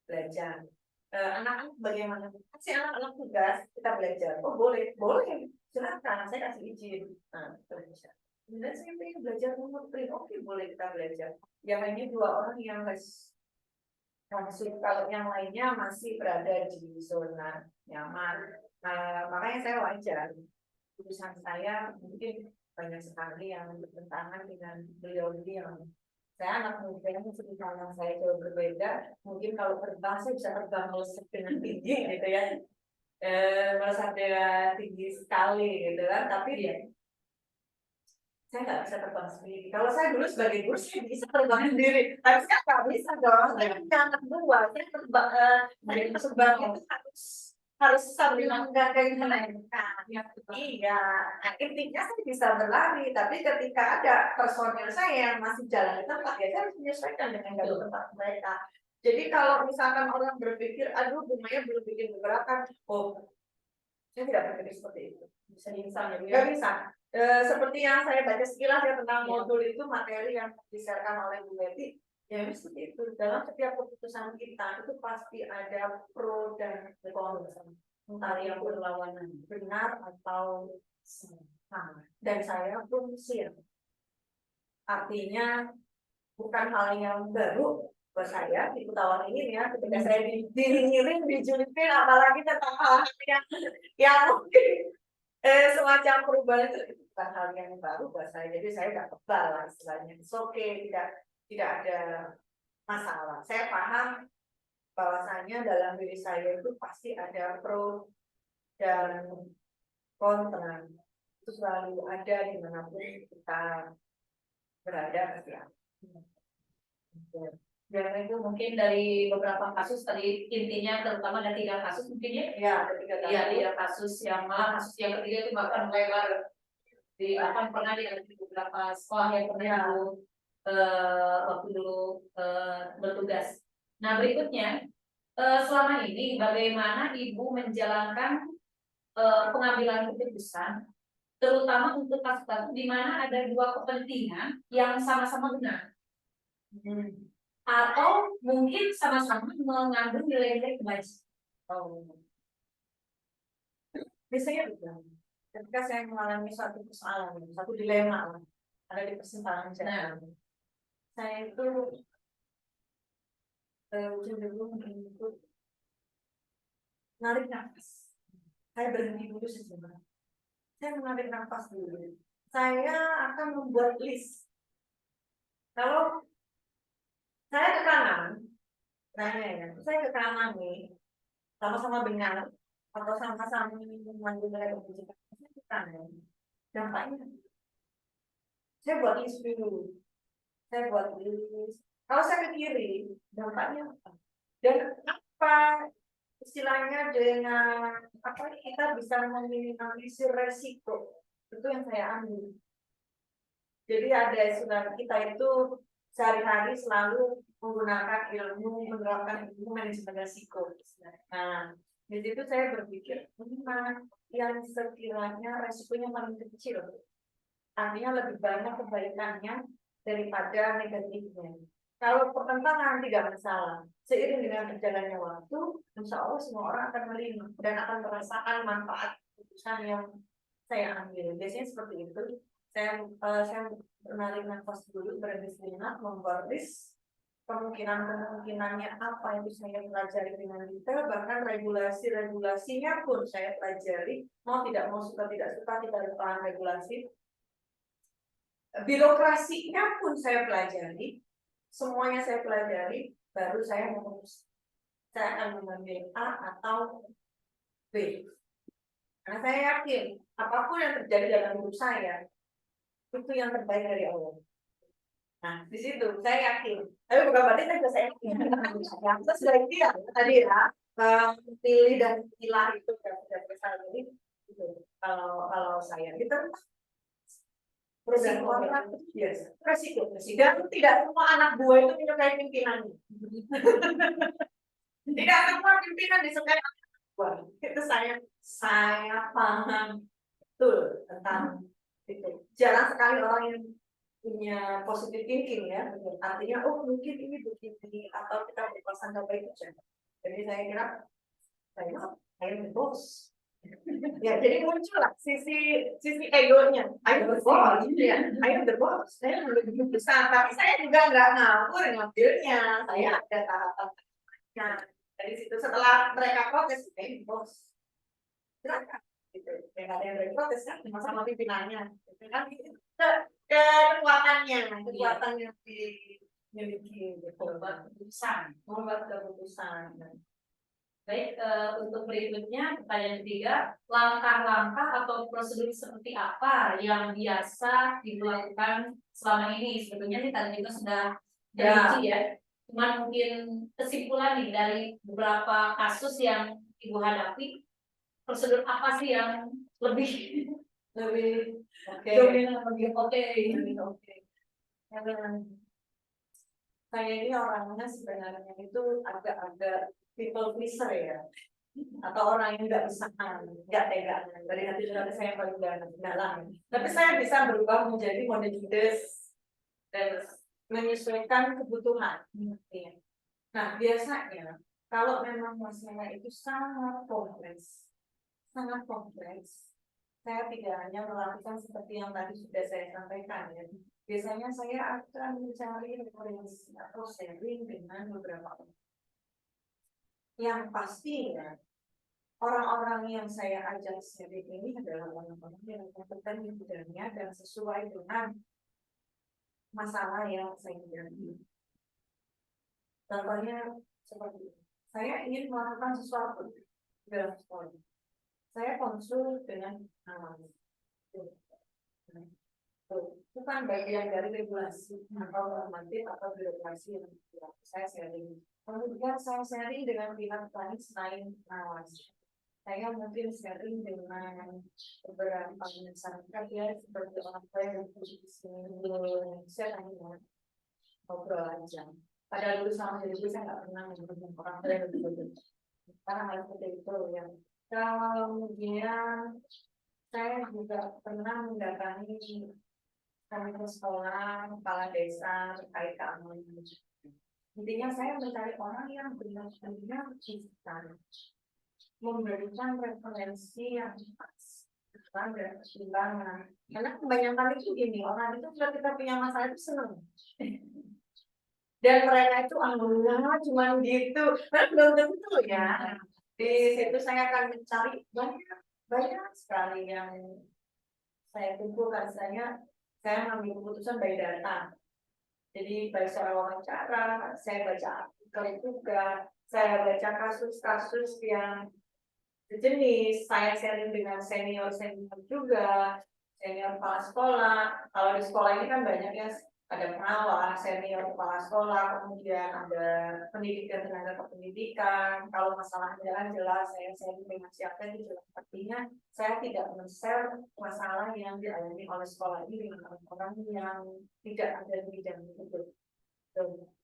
Speaker 2: belajar. Anak-anak bagaimana? Kasih anak-anak tugas kita belajar. Oh boleh, boleh. Silakan, saya kasih izin. Nah, belajar. Kemudian saya pengen belajar nomor print, oke boleh kita belajar. Yang hanya 2 orang yang masuk, kalau yang lainnya masih berada di zona nyaman. Makanya saya wajar, urusan saya mungkin banyak sekali yang bertentangan dengan beliau yang saya anak muda yang sebenarnya saya jauh berbeda. Mungkin kalau terbang saya bisa terbang melesat dengan tinggi gitu ya, melesat dengan tinggi sekali gitu kan. Tapi dia saya nggak bisa terbang sendiri. Kalau saya dulu sebagai guru saya bisa terbang sendiri, tapi sekarang nggak bisa dong. Saya punya anak 2, saya terbang, terbang itu harus sambil menggandeng mereka. Iya, nah, intinya saya bisa berlari, tapi ketika ada personil saya yang masih jalan di tempat, ya saya harus menyesuaikan dengan jalur tempat mereka. Jadi kalau misalkan orang berpikir, aduh Bu Maya belum bikin gerakan, oh saya tidak berpikir seperti itu. Bisa instan ya, nggak bisa. Seperti yang saya baca sekilas ya tentang modul itu, materi yang diserahkan oleh Bu Betty, ya seperti itu. Dalam setiap keputusan kita itu pasti ada pro dan kontra, entah yang berlawanan benar atau salah. Dan saya pun siap. Artinya bukan hal yang baru buat saya di Kutawan ini ya, ketika saya diringirin, dijulipin, apalagi tentang hal yang mungkin semacam perubahan itu bukan hal yang baru buat saya, jadi saya nggak kebal lah istilahnya. Oke, tidak ada masalah. Saya paham bahwasanya dalam diri saya itu pasti ada pro dan kontra, itu selalu ada dimanapun kita berada pasti ada.
Speaker 1: Dan itu mungkin dari beberapa kasus tadi intinya terutama ada 3 kasus mungkin ya.
Speaker 2: Ya, ada 3 kasus.
Speaker 1: Iya, 3 kasus yang malah kasus yang ketiga itu bahkan melebar di akan pernah di beberapa sekolah yang pernah dulu waktu dulu bertugas. Nah berikutnya selama ini bagaimana ibu menjalankan pengambilan keputusan terutama untuk kasus-kasus di mana ada 2 kepentingan yang sama-sama benar. Atau mungkin sama-sama mengandung nilai-nilai kebaikan.
Speaker 2: Biasanya betul. Ketika saya mengalami suatu persoalan, satu dilema ada di persimpangan jalan, saya itu cenderung untuk narik nafas. Saya berhenti dulu sejenak. Saya menarik nafas dulu. Saya akan membuat list. Kalau saya ke kanan, saya ke kanan nih, sama-sama benar, atau sama-sama memanggil mereka kebijakan, saya ke kanan. Dampaknya, saya buat list dulu. Saya buat list. Kalau saya ke kiri, dampaknya apa? Dan apa istilahnya dengan apa kita bisa meminimalisir resiko, itu yang saya ambil. Jadi ada istilah kita itu sehari-hari selalu menggunakan ilmu, menerapkan ilmu manajemen risiko. Nah, di situ saya berpikir, mana yang sekiranya resikonya paling kecil, artinya lebih banyak kebaikannya daripada negatifnya. Kalau pertentangan tidak masalah, seiring dengan berjalannya waktu, insya Allah semua orang akan menerima dan akan merasakan manfaat keputusan yang saya ambil. Biasanya seperti itu. Saya menarik nafas dulu, berhenti sejenak, membaris kemungkinan-kemungkinannya apa yang bisa saya pelajari dengan detail, bahkan regulasi-regulasinya pun saya pelajari, mau tidak mau, suka tidak suka, kita harus paham regulasi. Birokrasinya pun saya pelajari, semuanya saya pelajari, baru saya memutuskan saya akan mengambil A atau B. Karena saya yakin apapun yang terjadi dalam hidup saya itu yang terbaik dari Allah. Nah, di situ saya yakin. Tapi bukan berarti saya yakin. Terus sudah itu ya tadi ya, pilih dan pilah itu sudah besar jadi itu. Kalau saya gitu resiko resiko. Dan tidak semua anak buah itu menyukai pimpinannya. Tidak semua pimpinan disukai anak buah. Itu saya paham betul tentang itu. Jarang sekali orang yang punya positive thinking ya, artinya oh mungkin ini begini atau kita berprasangka baik saja. Jadi saya kira saya bos. Ya, jadi muncullah sisi egonya. Ayo berbos, ya. Ayo berbos. Saya belum besar, tapi saya juga nggak ngawur ngambilnya. Saya ada tahapan-tahapannya. Dari situ setelah mereka protes, bos. Silakan. Gitu. Yang ada yang protes kan sama pimpinannya. Gitu kan? Kekuatan yang dimiliki.
Speaker 1: Membuat keputusan.
Speaker 2: Membuat keputusan.
Speaker 1: Baik, untuk berikutnya pertanyaan ketiga, langkah-langkah atau prosedur seperti apa yang biasa dilakukan selama ini? Sebetulnya ini tadi juga sudah dirinci ya. Cuman mungkin kesimpulan nih dari beberapa kasus yang Ibu hadapi, prosedur apa sih yang lebih dominan, lebih oke?
Speaker 2: Saya ini orangnya sebenarnya itu agak-agak people pleaser ya, atau orang yang nggak bisa, nggak tega. Dari hati saya paling dalam. Tapi saya bisa berubah menjadi model dan menyesuaikan kebutuhan. Nah, biasanya kalau memang masalah itu sangat kompleks, saya tidak hanya melakukan seperti yang tadi sudah saya sampaikan ya. Biasanya saya akan mencari referensi atau sharing dengan beberapa orang. Yang pastinya orang-orang yang saya ajak sharing ini adalah orang-orang yang kompeten di bidangnya dan sesuai dengan masalah yang saya hadapi. Contohnya seperti ini. Saya ingin melakukan sesuatu dalam sekolah. Saya konsul dengan bukan bagian dari regulasi atau normatif atau birokrasi yang saya sharing. Kemudian saya sharing dengan pihak lain selain pengawas. Saya mungkin sharing dengan beberapa masyarakat ya, seperti orang tua yang di sini. Saya tanya ngobrol aja. Pada dulu sama diri saya nggak pernah menyebut orang tua yang begitu. Karena hal seperti itu ya. Kemudian saya juga pernah mendatangi kantor sekolah, kepala desa terkait keamanan. Intinya saya mencari orang yang benar-benar bisa memberikan referensi yang pas dan pertimbangan. Karena kebanyakan itu gini, orang itu kalau kita punya masalah itu senang. Dan mereka itu alhamdulillah cuma gitu. Kan belum tentu ya. Di situ saya akan mencari banyak sekali yang saya kumpulkan. Saya mengambil keputusan by data. Jadi baik secara wawancara, saya baca artikel juga, saya baca kasus-kasus yang sejenis, saya sharing dengan senior juga, senior kepala sekolah. Kalau di sekolah ini kan banyak ya, ada pengawas, senior kepala sekolah, kemudian ada pendidikan, tenaga kependidikan. Kalau masalah jalan jelas saya sharing dengan siapa itu jelas. Artinya saya tidak men-share masalah yang dialami oleh sekolah ini dengan orang-orang yang tidak ada di bidang itu.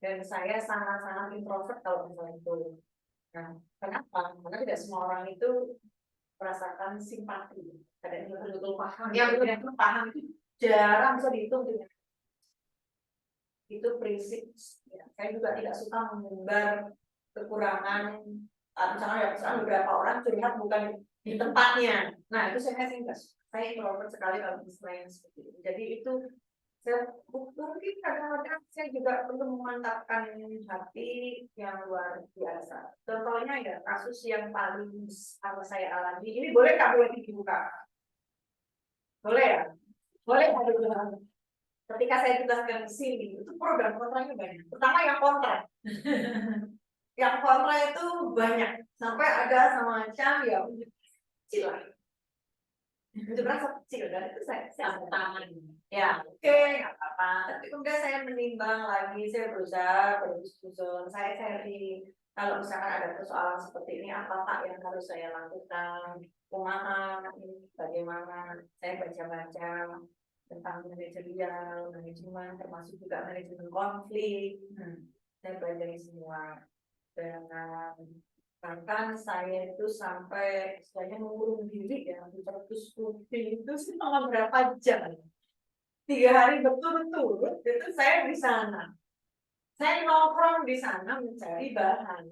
Speaker 2: Dan saya sangat-sangat introvert kalau misalnya itu. Nah, kenapa? Karena tidak semua orang itu merasakan simpati. Ada yang betul-betul paham. Yang betul-betul paham itu jarang bisa dihitung dengan itu prinsip. Ya, saya juga tidak suka mengumbar kekurangan. Misalnya beberapa orang curhat bukan di tempatnya. Nah, itu saya enggak suka. Saya introvert sekali kalau misalnya seperti itu. Jadi itu saya mungkin kadang-kadang saya juga perlu memantapkan hati yang luar biasa. Contohnya ya kasus yang paling saya alami. Ini boleh nggak boleh dibuka? Boleh ya? Boleh nggak? Ketika saya tugaskan di sini, itu program kontranya banyak. Pertama yang kontra. Yang kontra itu banyak. Sampai ada semacam ya kecil lah. Itu berasa kecil dan itu saya tangan. Ya, oke, nggak apa-apa. Tapi kemudian saya menimbang lagi, saya berusaha bersusun, saya cari kalau misalkan ada persoalan seperti ini, apa yang harus saya lakukan, kumaha, bagaimana, saya baca-baca tentang manajemen, termasuk juga manajemen konflik. Saya pelajari semua dengan bahkan saya itu sampai istilahnya mengurung diri ya di perpus putih itu selama berapa jam, 3 hari berturut-turut itu saya di sana, saya nongkrong di sana mencari bahan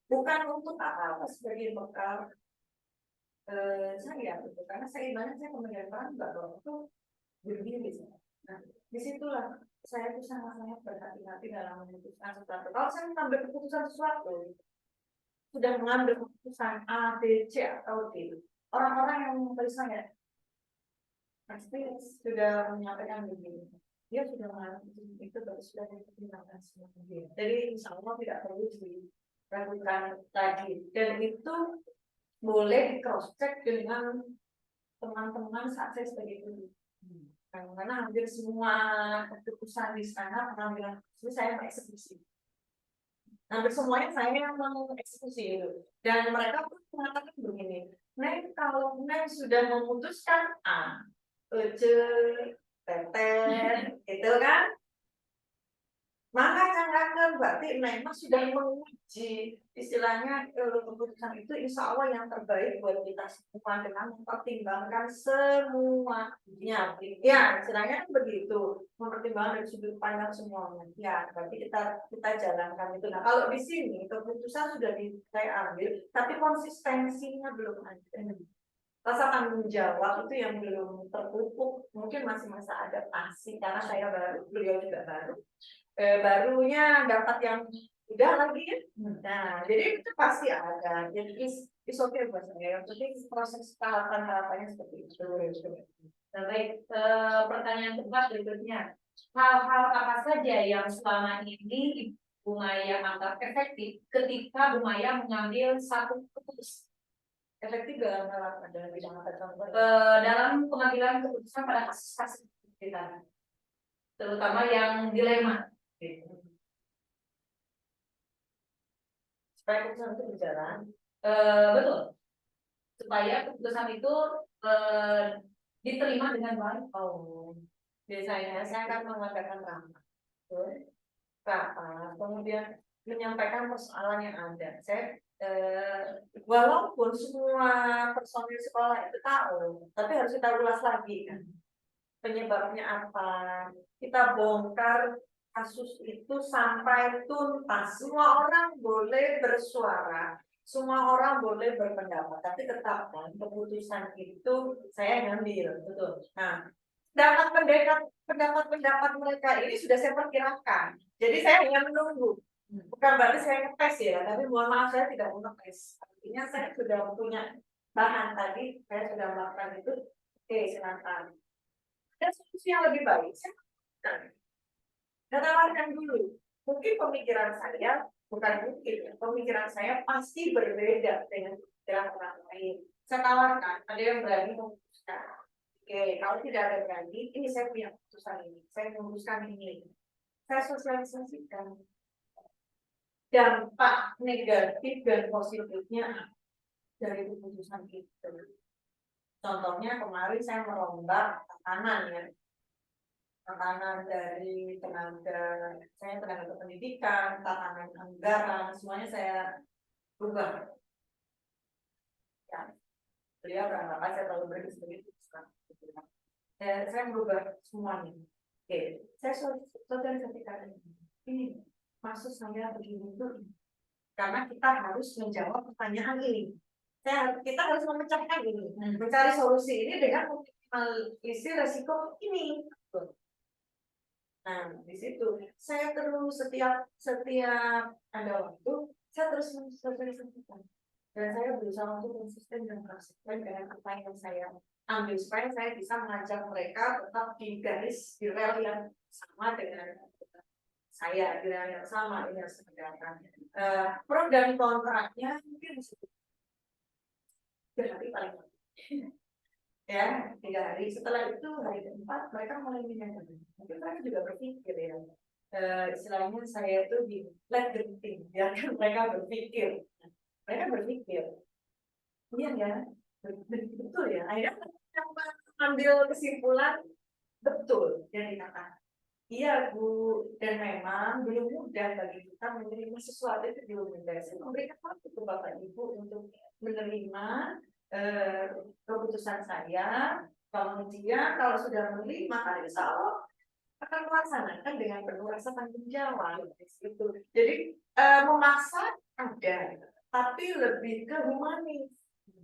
Speaker 2: bukan untuk apa-apa sebagai bekal saya gitu. Karena saya ibaratnya saya kemudian paham bahwa itu berdiri. Nah disitulah saya tuh sangat-sangat berhati-hati dalam memutuskan sesuatu. Kalau saya mengambil keputusan sesuatu, sudah mengambil keputusan A, B, C atau D, orang-orang yang memberi saya pasti sudah menyampaikan begini, dia sudah mengalami itu baru sudah dipertimbangkan semua dia. Jadi insya Allah tidak perlu diragukan lagi. Dan itu boleh di cross check dengan teman-teman saat saya sebagai guru. Karena hampir semua keputusan di sana pengambilan keputusan saya eksekusi. Hampir semuanya saya yang mengeksekusi itu. Dan mereka pun mengatakan begini, Neng kalau Neng sudah memutuskan A, Ece, Teten, gitu kan, maka jangan berarti memang sudah menguji istilahnya keputusan itu insya Allah yang terbaik buat kita semua dengan mempertimbangkan semuanya. Ya, istilahnya kan begitu, mempertimbangkan dari sudut pandang semuanya. Ya, berarti kita jalankan itu. Nah, kalau di sini keputusan sudah saya ambil, tapi konsistensinya belum ada. Rasa tanggung jawab itu yang belum terpupuk, mungkin masih masa adaptasi karena saya baru, beliau juga baru. Barunya dapat yang udah lagi ya. Nah, jadi itu pasti ada. Jadi is okay buat saya. Yang penting proses tahapan-tahapannya seperti itu.
Speaker 1: Nah, baik, pertanyaan tepat berikutnya. Hal-hal apa saja yang selama ini Bu Maya anggap efektif ketika Bu Maya mengambil satu keputusan?
Speaker 2: Efektif dalam hal apa? Dalam bidang apa?
Speaker 1: Dalam pengambilan keputusan pada kasus-kasus kita, terutama yang dilema.
Speaker 2: Supaya keputusan itu berjalan.
Speaker 1: Betul. Supaya keputusan itu diterima dengan baik.
Speaker 2: Biasanya saya akan mengadakan rapat, kemudian menyampaikan persoalan yang ada. Saya walaupun semua personil sekolah itu tahu, tapi harus kita ulas lagi kan. Penyebabnya apa? Kita bongkar kasus itu sampai tuntas. Semua orang boleh bersuara, semua orang boleh berpendapat, tapi tetap kan keputusan itu saya ngambil, betul. Nah, pendapat mereka ini sudah saya perkirakan. Jadi saya hanya menunggu. Bukan berarti saya ngetes ya, tapi mohon maaf saya tidak mau ngetes. Artinya saya sudah punya bahan tadi, saya sudah melakukan itu. Oke, silakan. Dan solusi yang lebih baik, saya tawarkan dulu. Mungkin pemikiran saya, bukan mungkin, pemikiran saya pasti berbeda dengan pemikiran orang lain. Saya tawarkan, ada yang berani memutuskan. Oke, kalau tidak ada berani, ini saya punya keputusan ini, saya memutuskan ini. Saya sosialisasikan dampak negatif dan positifnya dari keputusan itu. Contohnya kemarin saya merombak tatanan ya. tatanan dari saya tenaga kependidikan, tatanan anggaran, semuanya saya rubah. Ya, beliau beranggapan saya terlalu berbisnis begitu. Saya merubah semuanya. Oke, saya sosialisasikan ini maksud saya begini itu karena kita harus menjawab pertanyaan ini. Kita harus memecahkan ini, mencari solusi ini dengan meminimalisir resiko ini. Nah, di situ saya terus setiap ada waktu saya terus mensosialisasikan dan saya berusaha untuk konsisten dan konsisten dengan apa yang saya ambil supaya saya bisa mengajak mereka tetap di garis di rel yang sama dengan saya, di rel yang sama ini harus dikerjakan. Pro dan kontranya mungkin 3 hari paling lama. Ya, 3 hari. Setelah itu hari keempat mereka mulai menyadari. Mungkin mereka juga berpikir ya. Istilahnya saya itu di let them think, biarkan mereka berpikir. Mereka berpikir, iya ya, betul ya. Akhirnya mereka mengambil kesimpulan betul yang dikatakan. Iya Bu, dan memang belum mudah bagi kita menerima sesuatu itu belum mudah. Saya memberikan waktu ke Bapak Ibu untuk menerima keputusan saya. Kemudian kalau sudah menerima, kan insya Allah akan melaksanakan dengan penuh rasa tanggung jawab. Gitu. Jadi memaksa ada, tapi lebih ke humanis.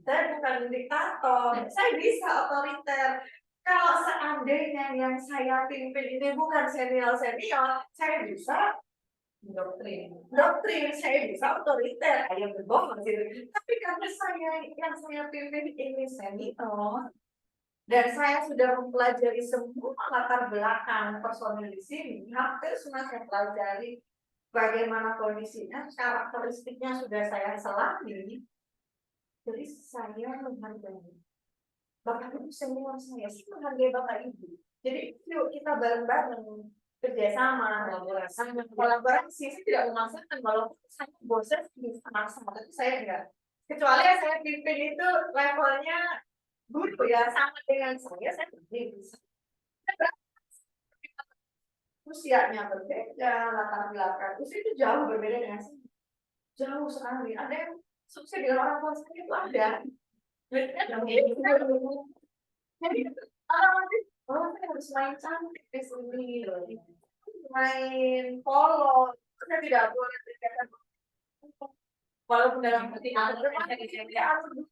Speaker 2: Saya bukan diktator, saya bisa otoriter. Kalau seandainya yang saya pimpin ini bukan senior, saya bisa doktrin, saya bisa otoriter, yang berbohong gitu. Tapi karena yang saya pimpin ini senior, dan saya sudah mempelajari semua latar belakang personil di sini, hampir semua saya pelajari bagaimana kondisinya, karakteristiknya sudah saya selami. Jadi saya menghargai Bapak Ibu senior saya menghargai Bapak Ibu. Jadi yuk kita bareng-bareng kerjasama, kolaborasi. Saya tidak memaksakan walaupun saya bosan bisa maksa, tapi saya enggak. Kecuali yang saya pimpin itu levelnya guru ya sama dengan saya bisa. Usianya berbeda, latar belakang usia itu jauh berbeda dengan saya. Jauh sekali. Ada yang sukses dengan orang tua saya itu ada. Jadi orang harus main cantik di sini loh. Main polo, kita tidak boleh berkata walaupun dalam hati harus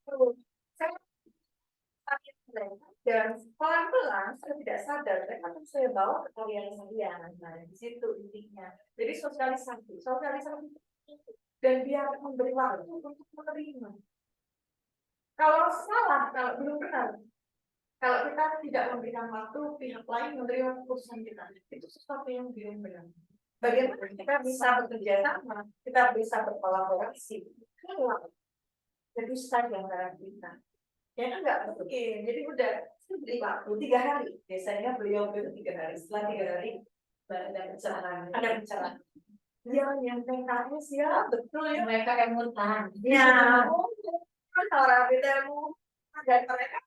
Speaker 2: dulu. Saya dan pelan-pelan saya tidak sadar mereka akan saya bawa ke kalian sekalian. Nah, di situ intinya. Jadi sosialisasi dan biar memberi waktu untuk menerima. Kalau salah, kalau belum benar, kalau kita tidak memberikan waktu, pihak lain menerima keputusan kita, itu sesuatu yang belum benar. Bagaimana kita bisa bekerja sama, kita bisa berkolaborasi, jadi start yang dalam kita. Ya kan nggak mungkin, jadi udah beri waktu 3 hari. Biasanya beliau itu 3 hari. Setelah 3 hari ada pencerahan. Ada pencerahan. Yang PKS ya betul ya. Mereka yang mutan. Ya, kan orang beda dan mereka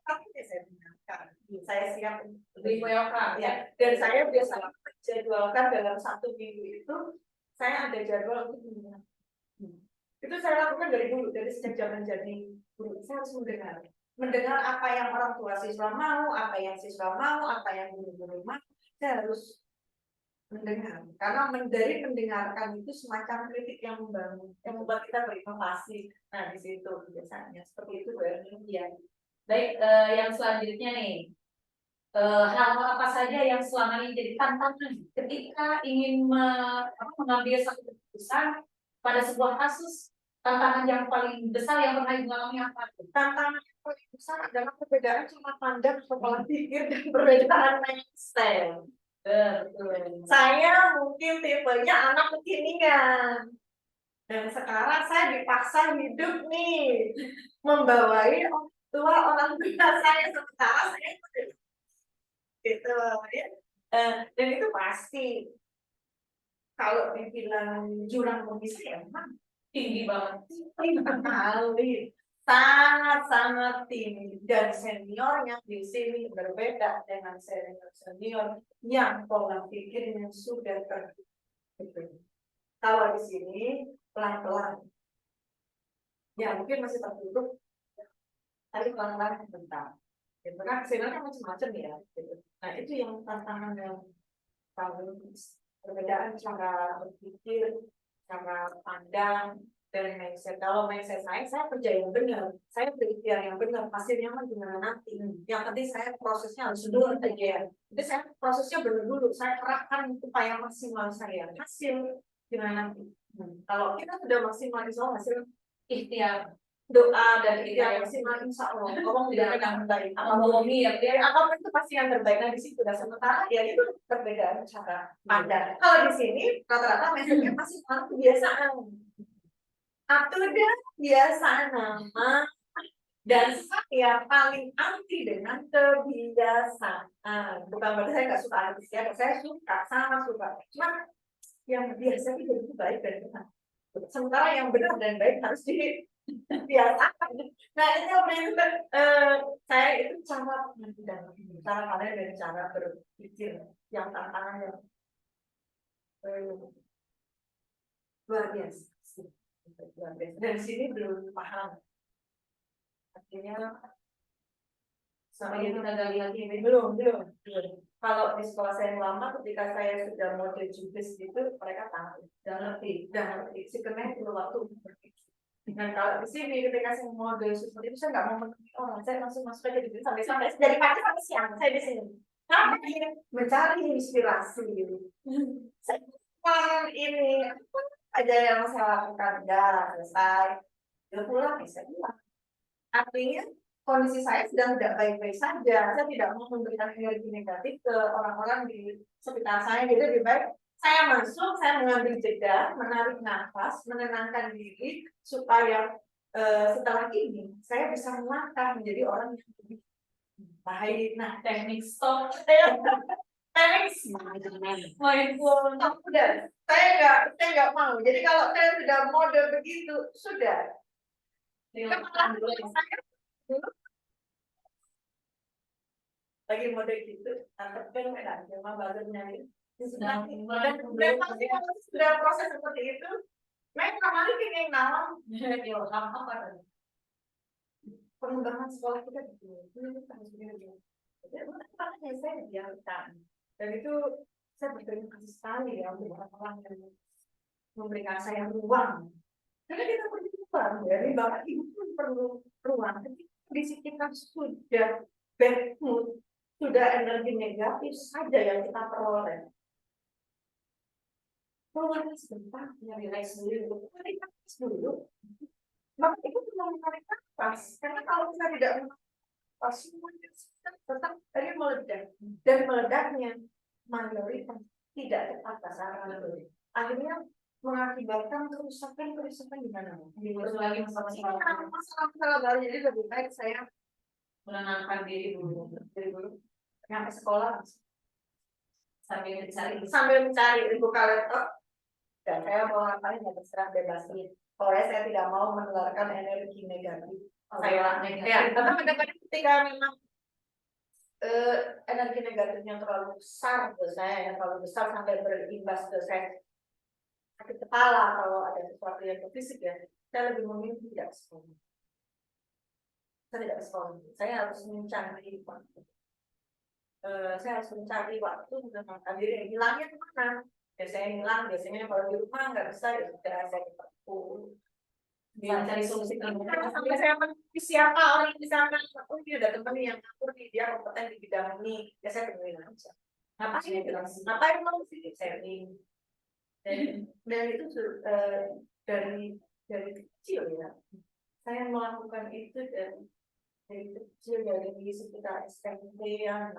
Speaker 2: tapi saya dengarkan. Saya siap beri welcome ya. Dan saya biasanya jadwalkan dalam 1 minggu itu saya ada jadwal untuk mendengar. Itu saya lakukan dari dulu, dari sejak zaman jadi guru. Saya harus mendengar apa yang orang tua siswa mau, apa yang siswa mau, apa yang guru-guru mau. Saya harus mendengar, karena dari mendengarkan itu semacam kritik yang membangun, yang membuat kita berinovasi. Nah, di situ biasanya seperti itu ya.
Speaker 1: Baik, yang selanjutnya nih, hal-hal apa saja yang selama ini jadi tantangan ketika ingin mengambil satu keputusan pada sebuah kasus. Tantangan yang paling besar yang pernah dialami apa?
Speaker 2: Tantangan yang paling besar adalah perbedaan cara pandang, pola pikir, dan perbedaan mindset. Saya mungkin tipenya anak kekinian. Dan sekarang saya dipaksa hidup nih, membawai orang tua saya, sementara saya gitu ya. Dan itu pasti kalau dibilang jurang kondisi emang tinggi banget, tinggi sekali. sangat-sangat tinggi, dan seniornya di sini berbeda dengan senior yang pola pikirnya sudah terbentuk. Kalau di sini pelan-pelan, ya mungkin masih tertutup, tapi pelan-pelan bentar. Gitu kan, seniornya macam-macam ya. Gitu. Nah itu yang tantangan yang paling perbedaan cara berpikir, cara pandang, dan mindset. Kalau mindset saya kerja yang benar, saya berikhtiar yang benar, hasilnya mah gimana nanti. Yang penting saya prosesnya harus dulu aja. Jadi saya prosesnya benar dulu, saya kerahkan upaya maksimal saya. Hasil gimana nanti. Kalau kita sudah maksimal, insya Allah hasil
Speaker 1: Ikhtiar.
Speaker 2: doa dan ikhtiar maksimal, insya Allah Allah tidak akan terbaik.
Speaker 1: Apapun ya,
Speaker 2: Apapun itu pasti yang terbaik. Nah di situ dan sementara ya itu perbedaan cara pandang. Kalau di sini rata-rata mindsetnya masih kebiasaan. Atau kebiasaan nama, dan saya paling anti dengan kebiasaan. Bukan berarti saya nggak suka artis ya, saya suka, sangat suka. Cuma yang biasa itu begitu baik dan benar. Sementara yang benar dan baik harus dibiasakan. Nah itu prinsip saya itu cara pandang dan cara berpikir yang tantangannya luar biasa. Dari sini belum paham. Artinya sama yang kita gali lagi ini belum. Kalau di sekolah saya yang lama, ketika saya sudah mode jubis itu, mereka tahu dan ngerti. Sebenarnya perlu waktu untuk berpikir. Dan kalau di sini ketika saya mode seperti itu, saya nggak mau menemui orang, saya langsung masuk aja di sini sampai dari pagi sampai siang saya di sini. Karena ingin mencari inspirasi gitu. Saya ini aja yang saya lakukan, dah selesai. Dia pulang, saya pulang. Artinya kondisi saya sedang tidak baik-baik saja. Saya tidak mau memberikan energi negatif ke orang-orang di sekitar saya. Jadi lebih baik saya masuk, saya mengambil jeda, menarik nafas, menenangkan diri supaya setelah ini saya bisa melangkah menjadi orang yang lebih baik. Nah, teknik stop, teknik mindful. Udah, saya nggak mau. Jadi kalau saya sudah mode begitu, sudah. Saya dulu lagi mode gitu, tapi kan enggak cuma badannya ini. Dan pasti kalau sudah proses seperti itu, mereka kembali ke yang nalar, apa pengembangan sekolah kita gitu. Ini harus begini. Jadi makanya saya dibiarkan. Dan itu saya berterima kasih sekali ya untuk orang-orang yang memberikan saya ruang. Karena kita perlu ruang, jadi bapak ibu pun perlu ruang. Ketika kondisi kita sudah bad mood, sudah energi negatif saja yang kita peroleh. Keluarnya sebentar, relax dulu, tarik nafas dulu. Maka itu cuma menarik nafas, karena kalau kita tidak menarik semuanya tetap dari meledak, dan meledaknya mayoritas tidak tepat sasaran. Akhirnya mengakibatkan kerusakan di mana? Terus lagi masalah baru, jadi lebih baik saya menenangkan diri dulu. Sampai sekolah sambil mencari buka laptop, dan saya mau ngapain ya terserah bebasin. Pokoknya saya tidak mau menularkan energi negatif. Ya, kadang-kadang ketika memang energi negatifnya terlalu besar ke saya, terlalu besar sampai berimbas ke saya sakit kepala atau ada sesuatu yang ke fisik ya, saya lebih memilih tidak sekolah. Saya tidak sekolah. Saya harus mencari waktu. Saya harus mencari waktu untuk menenangkan diri. Hilangnya kemana? Biasanya kalau di rumah nggak bisa, ya sudah saya ketemu. Cari solusi sampai saya menemukan siapa orang yang bisa ngatur. Dia ada teman yang ngatur, dia kompeten di bidang ini, ya saya temuin aja. Ngapain mau sih sharing? Dan itu dari kecil ya. Saya melakukan itu dari kecil, dari sekitar SMP yang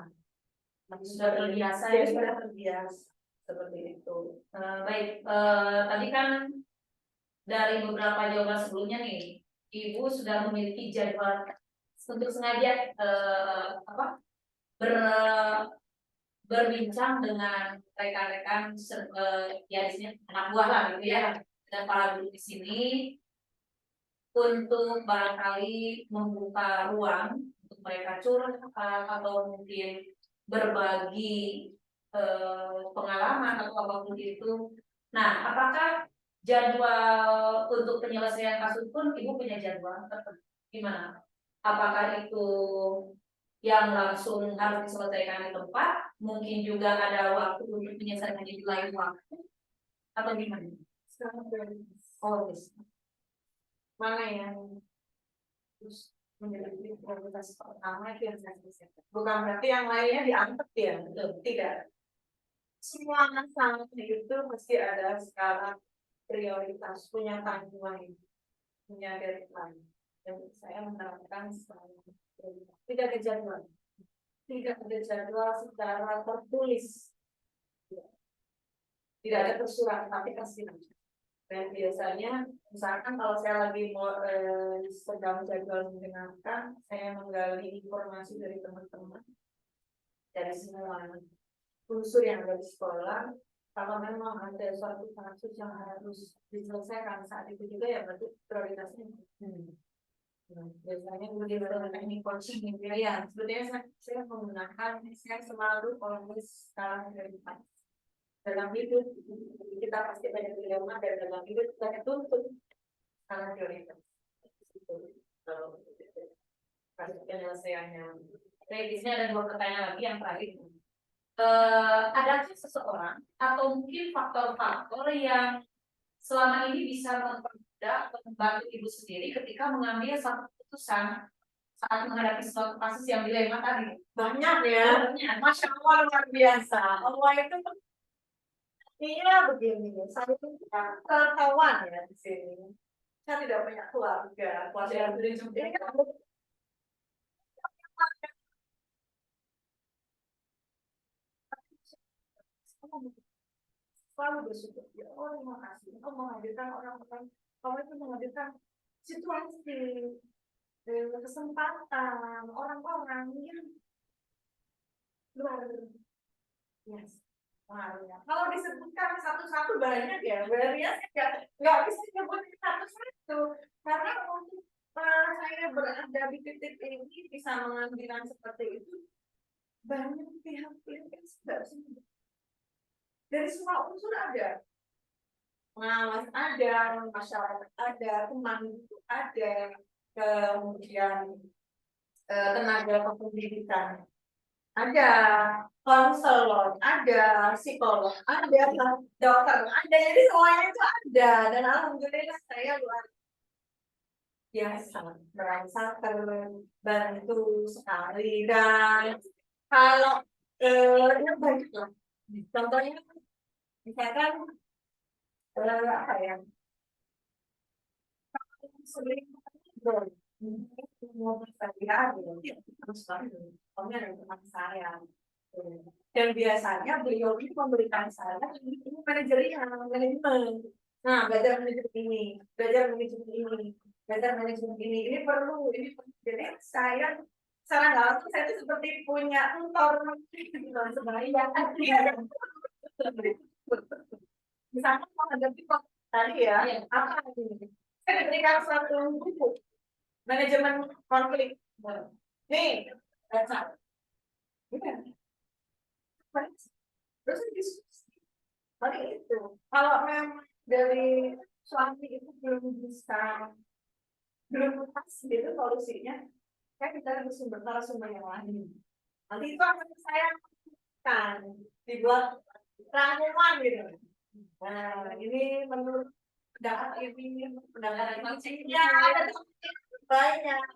Speaker 2: sudah terbiasa seperti itu.
Speaker 1: Baik, tadi kan dari beberapa jawaban sebelumnya nih, Ibu sudah memiliki jadwal untuk sengaja berbincang dengan rekan-rekan ya di sini anak buah lah gitu ya, dan para guru di sini untuk barangkali membuka ruang untuk mereka curhat atau mungkin berbagi pengalaman atau apapun itu. Nah, apakah jadwal untuk penyelesaian kasus pun Ibu punya jadwal tertentu? Gimana? Apakah itu yang langsung harus diselesaikan di tempat? Mungkin juga ada waktu untuk penyelesaian di lain waktu? Atau gimana?
Speaker 2: Sekarang oh, mana yang terus menjadi prioritas pertama itu yang saya selesaikan. Bukan berarti yang lainnya diangkat ya, betul. Tidak. Semua masalah itu mesti ada skala prioritas, punya timeline, punya deadline. Dan saya menerapkan skala prioritas. Tidak ada jadwal. Tidak ada jadwal secara tertulis. Tidak ada tersurat, tapi pasti ada. Dan biasanya, misalkan kalau saya lagi mau sedang jadwal mendengarkan, saya menggali informasi dari teman-teman dari semua unsur yang ada di sekolah. Kalau memang ada suatu kasus yang harus diselesaikan saat itu juga, ya berarti prioritasnya. Biasanya begitu teknik coaching gitu ya. Sebenarnya saya menggunakan, saya selalu always skala prioritas. Dalam hidup kita pasti banyak dilema, dan dalam hidup kita tuntut skala prioritas. Kalau kasus penyelesaiannya.
Speaker 1: Oke, di sini ada 2 pertanyaan lagi yang terakhir. Adakah seseorang atau mungkin faktor-faktor yang selama ini bisa mempermudah atau membantu Ibu sendiri ketika mengambil satu keputusan saat menghadapi suatu kasus yang dilema tadi?
Speaker 2: Banyak ya.
Speaker 1: Banyak.
Speaker 2: Masya Allah, luar biasa. Allah itu iya begini, saya itu kawan ya di sini. Saya tidak punya keluarga. Keluarga ini kan selalu bersyukur. Ya Allah, terima kasih. Engkau menghadirkan orang-orang, kamu itu menghadirkan situasi, kesempatan, orang-orang yang luar biasa. Kalau disebutkan satu-satu banyak ya, berarti nggak bisa disebutkan satu-satu, karena untuk saya berada di titik ini bisa mengambilkan seperti itu, banyak pihak-pihak yang sudah dari semua unsur ada, pengawas ada, masyarakat ada, teman itu ada, kemudian tenaga kependidikan ada, konselor ada, psikolog ada, dokter ada, jadi semuanya itu ada. Dan alhamdulillah saya luar biasa merasa terbantu sekali. Dan kalau ini banyak lah, contohnya misalkan apa ya, sering mau berbagi terus ada teman saya. Dan biasanya beliau ini memberikan saya ini manajemen. Nah, belajar manajemen ini, belajar manajemen ini, belajar manajemen ini perlu, ini perlu. Jadi saya secara nggak langsung saya itu seperti punya mentor sebenarnya. Misalnya mau hadapi tadi ya, apa ini? Saya diberikan suatu buku manajemen konflik. Nih, baca. Terus diskusi. Paling itu. Kalau memang dari suami itu belum pas gitu solusinya, saya kita harus narasumber yang lain. Nanti itu akan saya kan dibuat rangkuman gitu. Nah, ini menurut pendapat kuncinya ada banyak.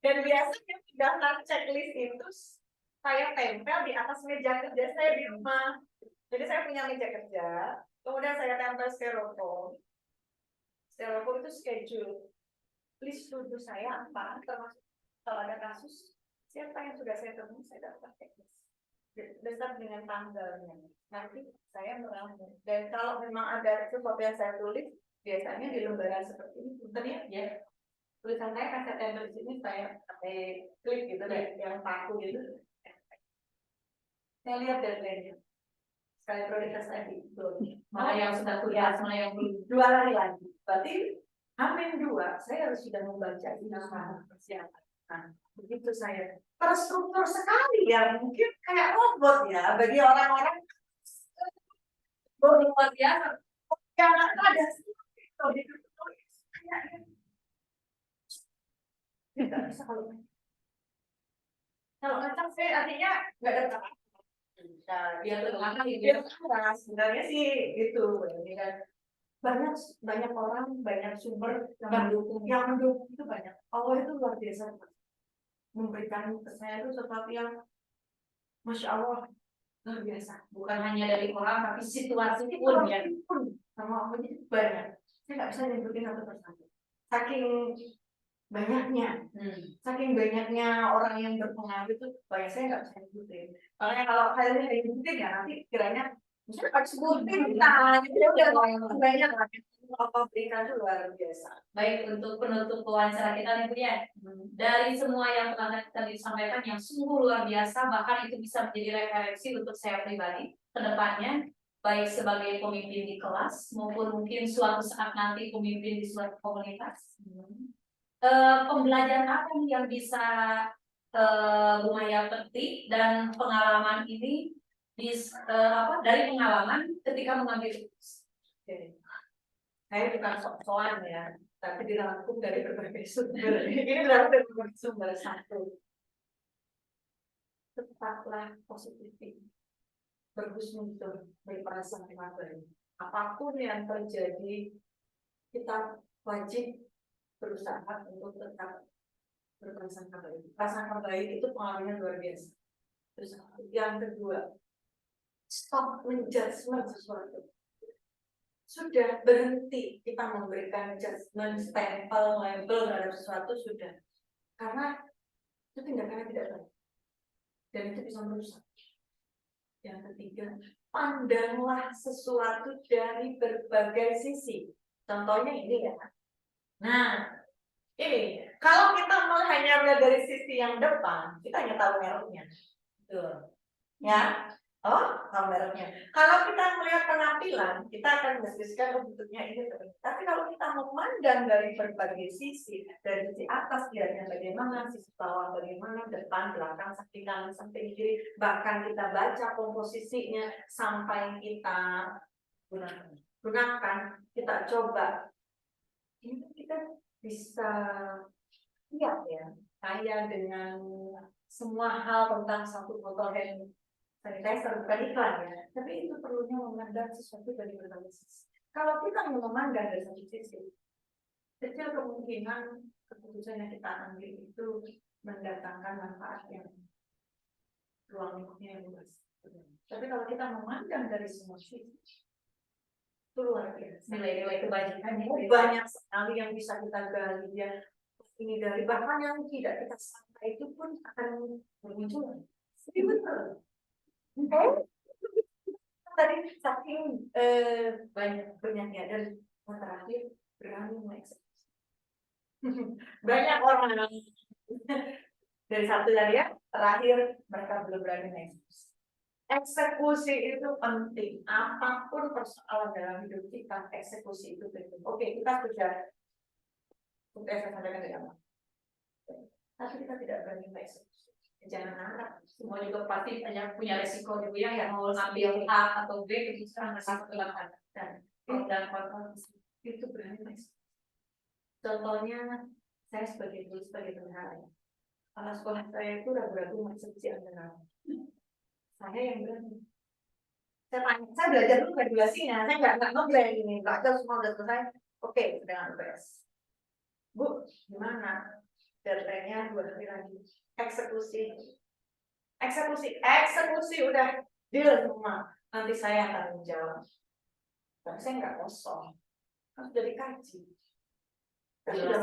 Speaker 2: Dan biasanya daftar checklist itu saya tempel di atas meja kerja saya di rumah. Jadi saya punya meja kerja, kemudian saya tempel styrofoam. Styrofoam itu schedule. List to do saya apa, termasuk kalau ada kasus, siapa yang sudah saya temui, saya daftar checklist. Besar dengan tanggalnya. Nanti saya meramu. Dan kalau memang ada sesuatu yang saya tulis, biasanya di lembaran seperti ini, benarnya ya. Tulisan saya kan saya tempel di sini, saya pakai klik gitu deh, yang paku gitu. Saya lihat deadline-nya. Sekali prioritas tadi, mana yang sudah tulis, mana yang belum. 2 hari lagi. Berarti Amin 2, saya harus sudah membaca nama persiapan. Nah, begitu saya terstruktur sekali ya, mungkin kayak robot ya bagi orang-orang
Speaker 1: Luar biasa.
Speaker 2: yang ada seperti itu kayaknya tidak bisa kalau ngacak saya artinya nggak ada apa. Nah,
Speaker 1: Biar terangkan
Speaker 2: dia sebenarnya sih gitu, ini kan banyak orang, banyak sumber yang mendukung itu banyak. Allah itu luar biasa memberikan ke saya itu sesuatu yang masya Allah luar biasa.
Speaker 1: bukan hanya dari orang tapi situasi
Speaker 2: Itu
Speaker 1: pun ya.
Speaker 2: pun sama Allah itu banyak. Saya nggak bisa nyebutin satu persatu. Saking banyaknya, saking banyaknya orang yang berpengaruh itu banyak saya nggak bisa nyebutin. Makanya kalau kalian yang nyebutin ya nanti kiranya misalnya harus sebutin, nah itu udah banyak lah. Apa berikan itu luar biasa.
Speaker 1: Baik, untuk penutup wawancara kita nih Bu ya. Dari semua yang telah tadi disampaikan yang sungguh luar biasa, bahkan itu bisa menjadi referensi untuk saya pribadi ke depannya, baik sebagai pemimpin di kelas maupun mungkin suatu saat nanti pemimpin di suatu komunitas. Pembelajaran apa nih yang bisa Bu Maya petik dan pengalaman ini dari pengalaman ketika mengambil keputusan.
Speaker 2: Saya bukan sok-sokan ya, tapi dirangkum dari berbagai sumber. Ini dirangkum dari berbagai sumber. Satu, tetaplah positif, berhusnuzon, berprasangka baik. Apapun yang terjadi, kita wajib berusaha untuk tetap berprasangka baik. Prasangka baik itu pengaruhnya luar biasa. Terus yang kedua, stop menjudgment sesuatu. Sudah berhenti kita memberikan judgment, stempel, label terhadap sesuatu sudah, karena itu tindakannya tidak baik dan itu bisa merusak. Yang ketiga, pandanglah sesuatu dari berbagai sisi. Contohnya ini ya. Nah, ini kalau kita hanya melihat dari sisi yang depan, kita hanya tahu mereknya, betul, ya. Oh, tahu mereknya. Kalau kita melihat penampilan, kita akan mendeskripsikan bentuknya ini. Tapi kalau kita memandang dari berbagai sisi, dari sisi atas lihatnya bagaimana, sisi bawah bagaimana, depan, belakang, samping kanan, samping kiri, bahkan kita baca komposisinya sampai kita gunakan, kita coba, ini kita bisa lihat ya, kaya dengan semua hal tentang satu botol hand sanitizer, bukan iklan ya, tapi itu perlunya memandang sesuatu dari berbagai sisi. Kalau kita memandang dari satu sisi, kecil kemungkinan keputusan yang kita ambil itu mendatangkan manfaat yang ruang lingkupnya yang luas. Tapi kalau kita memandang dari semua sisi, itu luar biasa.
Speaker 1: Nilai-nilai kebajikan
Speaker 2: Banyak sekali yang bisa kita gali ya. Ini dari bahkan yang tidak kita sangka itu pun akan bermunculan. Jadi betul. Tadi saking banyaknya dan yang terakhir berani mengeksekusi. Banyak orang dari satu tadi ya, terakhir mereka belum berani mengeksekusi. Eksekusi itu penting. Apapun persoalan dalam hidup kita, eksekusi itu penting. Oke, kita sudah saya sampaikan tadi apa? Tapi kita tidak berani mengeksekusi. Jangan harap
Speaker 1: semua juga pasti punya resiko juga yang mau ambil A atau B itu sangat resiko kelemahan dan kontrol
Speaker 2: itu berani mengeksekusi. Contohnya saya sebagai guru sebagai bendahara. Kepala sekolah saya itu ragu-ragu mengeksekusi anggaran. Saya yang berani. Saya tanya, saya belajar dulu regulasinya. Saya nggak ngeblend ini, belajar semua udah selesai. Oke, dengan UPS. Bu, gimana? Deadline-nya 2 hari lagi. Eksekusi udah deal semua. Nanti saya akan menjawab. Tapi saya nggak kosong. Harus sudah dikaji. Sudah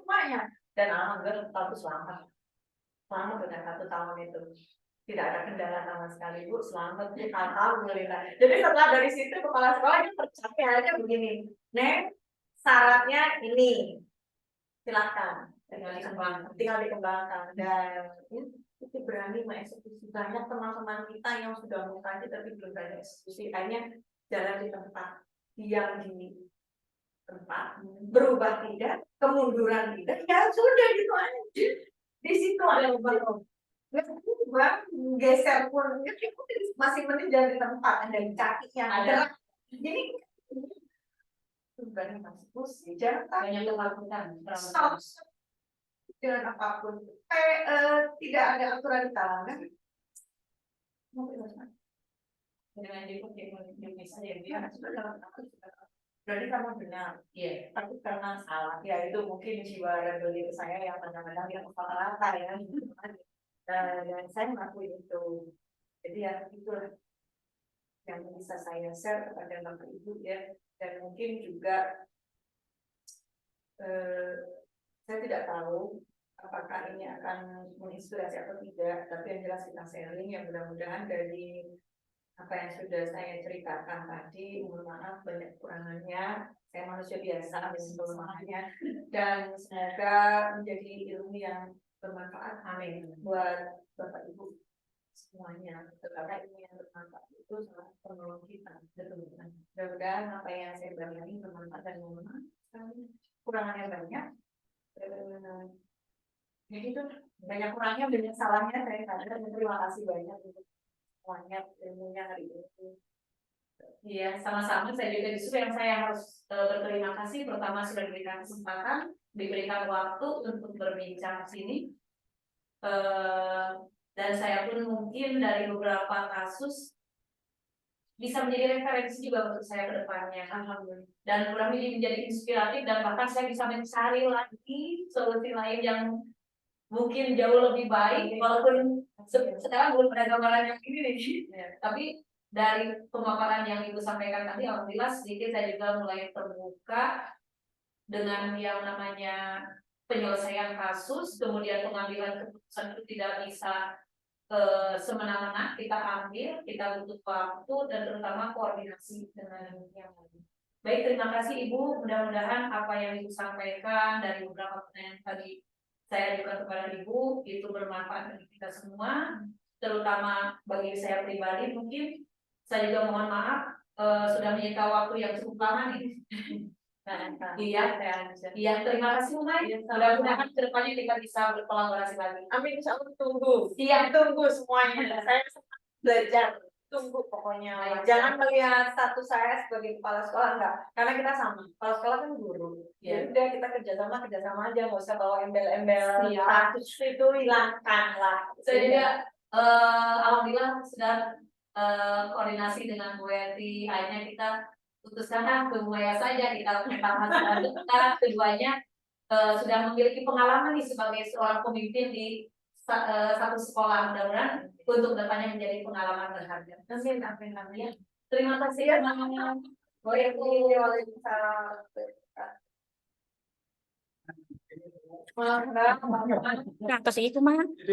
Speaker 2: semuanya. Dan alhamdulillah tetap selamat. Selamat dengan 1 tahun itu. Tidak ada kendala sama sekali, Bu. Selamat, Bu. Alhamdulillah. Jadi setelah dari situ kepala sekolahnya percakapannya begini. Nek, syaratnya ini. Silakan. Tinggal dikembangkan. Dan itu berani mengeksekusi. Banyak teman-teman kita yang sudah mengkaji tapi belum berani eksekusi. Hanya jalan di tempat, diam di tempat, berubah tidak, kemunduran tidak, ya sudah gitu aja. Di situ ada lubang. Nggak berubah, geser pun, ya, masih mending dari tempat, ada kakinya, ada. Jadi bukan masih pusing, jangan
Speaker 1: Banyak ketakutan.
Speaker 2: stop dengan apapun. Tidak ada aturan di kalangan.
Speaker 1: Dengan Indonesia ya dia
Speaker 2: Berarti kamu benar,
Speaker 1: iya.
Speaker 2: tapi karena salah, ya itu mungkin jiwa rebeli saya yang kadang-kadang yang kepala rata ya. Dan saya mengakui itu. Jadi ya itulah yang bisa saya share kepada Bapak Ibu ya. Dan mungkin juga saya tidak tahu apakah ini akan menginspirasi atau tidak, tapi yang jelas kita sharing yang mudah-mudahan dari apa yang sudah saya ceritakan tadi, mohon maaf banyak kekurangannya, saya manusia biasa, ada kelemahannya, dan semoga menjadi ilmu yang bermanfaat, amin, buat Bapak Ibu semuanya, karena ilmu yang bermanfaat itu sangat penolong kita, mudah-mudahan apa yang saya bilang ini bermanfaat dan mohon kurangannya banyak, jadi itu banyak kurangnya, banyak salahnya, saya sadar, dan terima kasih banyak untuk semuanya ilmunya hari ini.
Speaker 1: Iya, sama-sama. Saya juga justru yang saya harus berterima kasih. Pertama sudah diberikan kesempatan, diberikan waktu untuk berbincang di sini. Dan saya pun mungkin dari beberapa kasus bisa menjadi referensi juga untuk saya ke depannya. Alhamdulillah. Dan kurang ini menjadi inspiratif dan bahkan saya bisa mencari lagi solusi lain yang mungkin jauh lebih baik, walaupun sekarang belum ada gambaran yang ini nih. Tapi dari pemaparan yang Ibu sampaikan tadi, alhamdulillah sedikit saya juga mulai terbuka dengan yang namanya penyelesaian kasus, kemudian pengambilan keputusan itu tidak bisa semena-mena kita ambil, kita butuh waktu dan terutama koordinasi dengan yang lain. Baik, terima kasih Ibu. Mudah-mudahan apa yang Ibu sampaikan dari beberapa pertanyaan tadi saya juga kepada Ibu itu bermanfaat bagi kita semua, terutama bagi saya pribadi. Mungkin saya juga mohon maaf sudah menyita waktu yang cukup lama nih. Iya, terima kasih Umay. Mudah-mudahan kedepannya kita bisa berkolaborasi lagi.
Speaker 2: Amin, insya Allah tunggu. Iya, tunggu semuanya. Saya belajar, tunggu pokoknya. Jangan melihat status saya sebagai kepala sekolah, enggak. Karena kita sama. Kepala sekolah kan guru. Ya udah kita kerjasama aja, nggak usah bawa embel-embel. Status itu hilangkan lah.
Speaker 1: Saya juga alhamdulillah sudah koordinasi dengan Bu Eti. Akhirnya kita putuskan semuanya saja kita pertama kita keduanya sudah memiliki pengalaman nih sebagai seorang pemimpin di satu sekolah, mudah-mudahan untuk depannya menjadi pengalaman berharga.
Speaker 2: Amin.
Speaker 1: Terima kasih teman-teman.
Speaker 2: Waalaikumsalam.
Speaker 3: Nah, terus itu mah.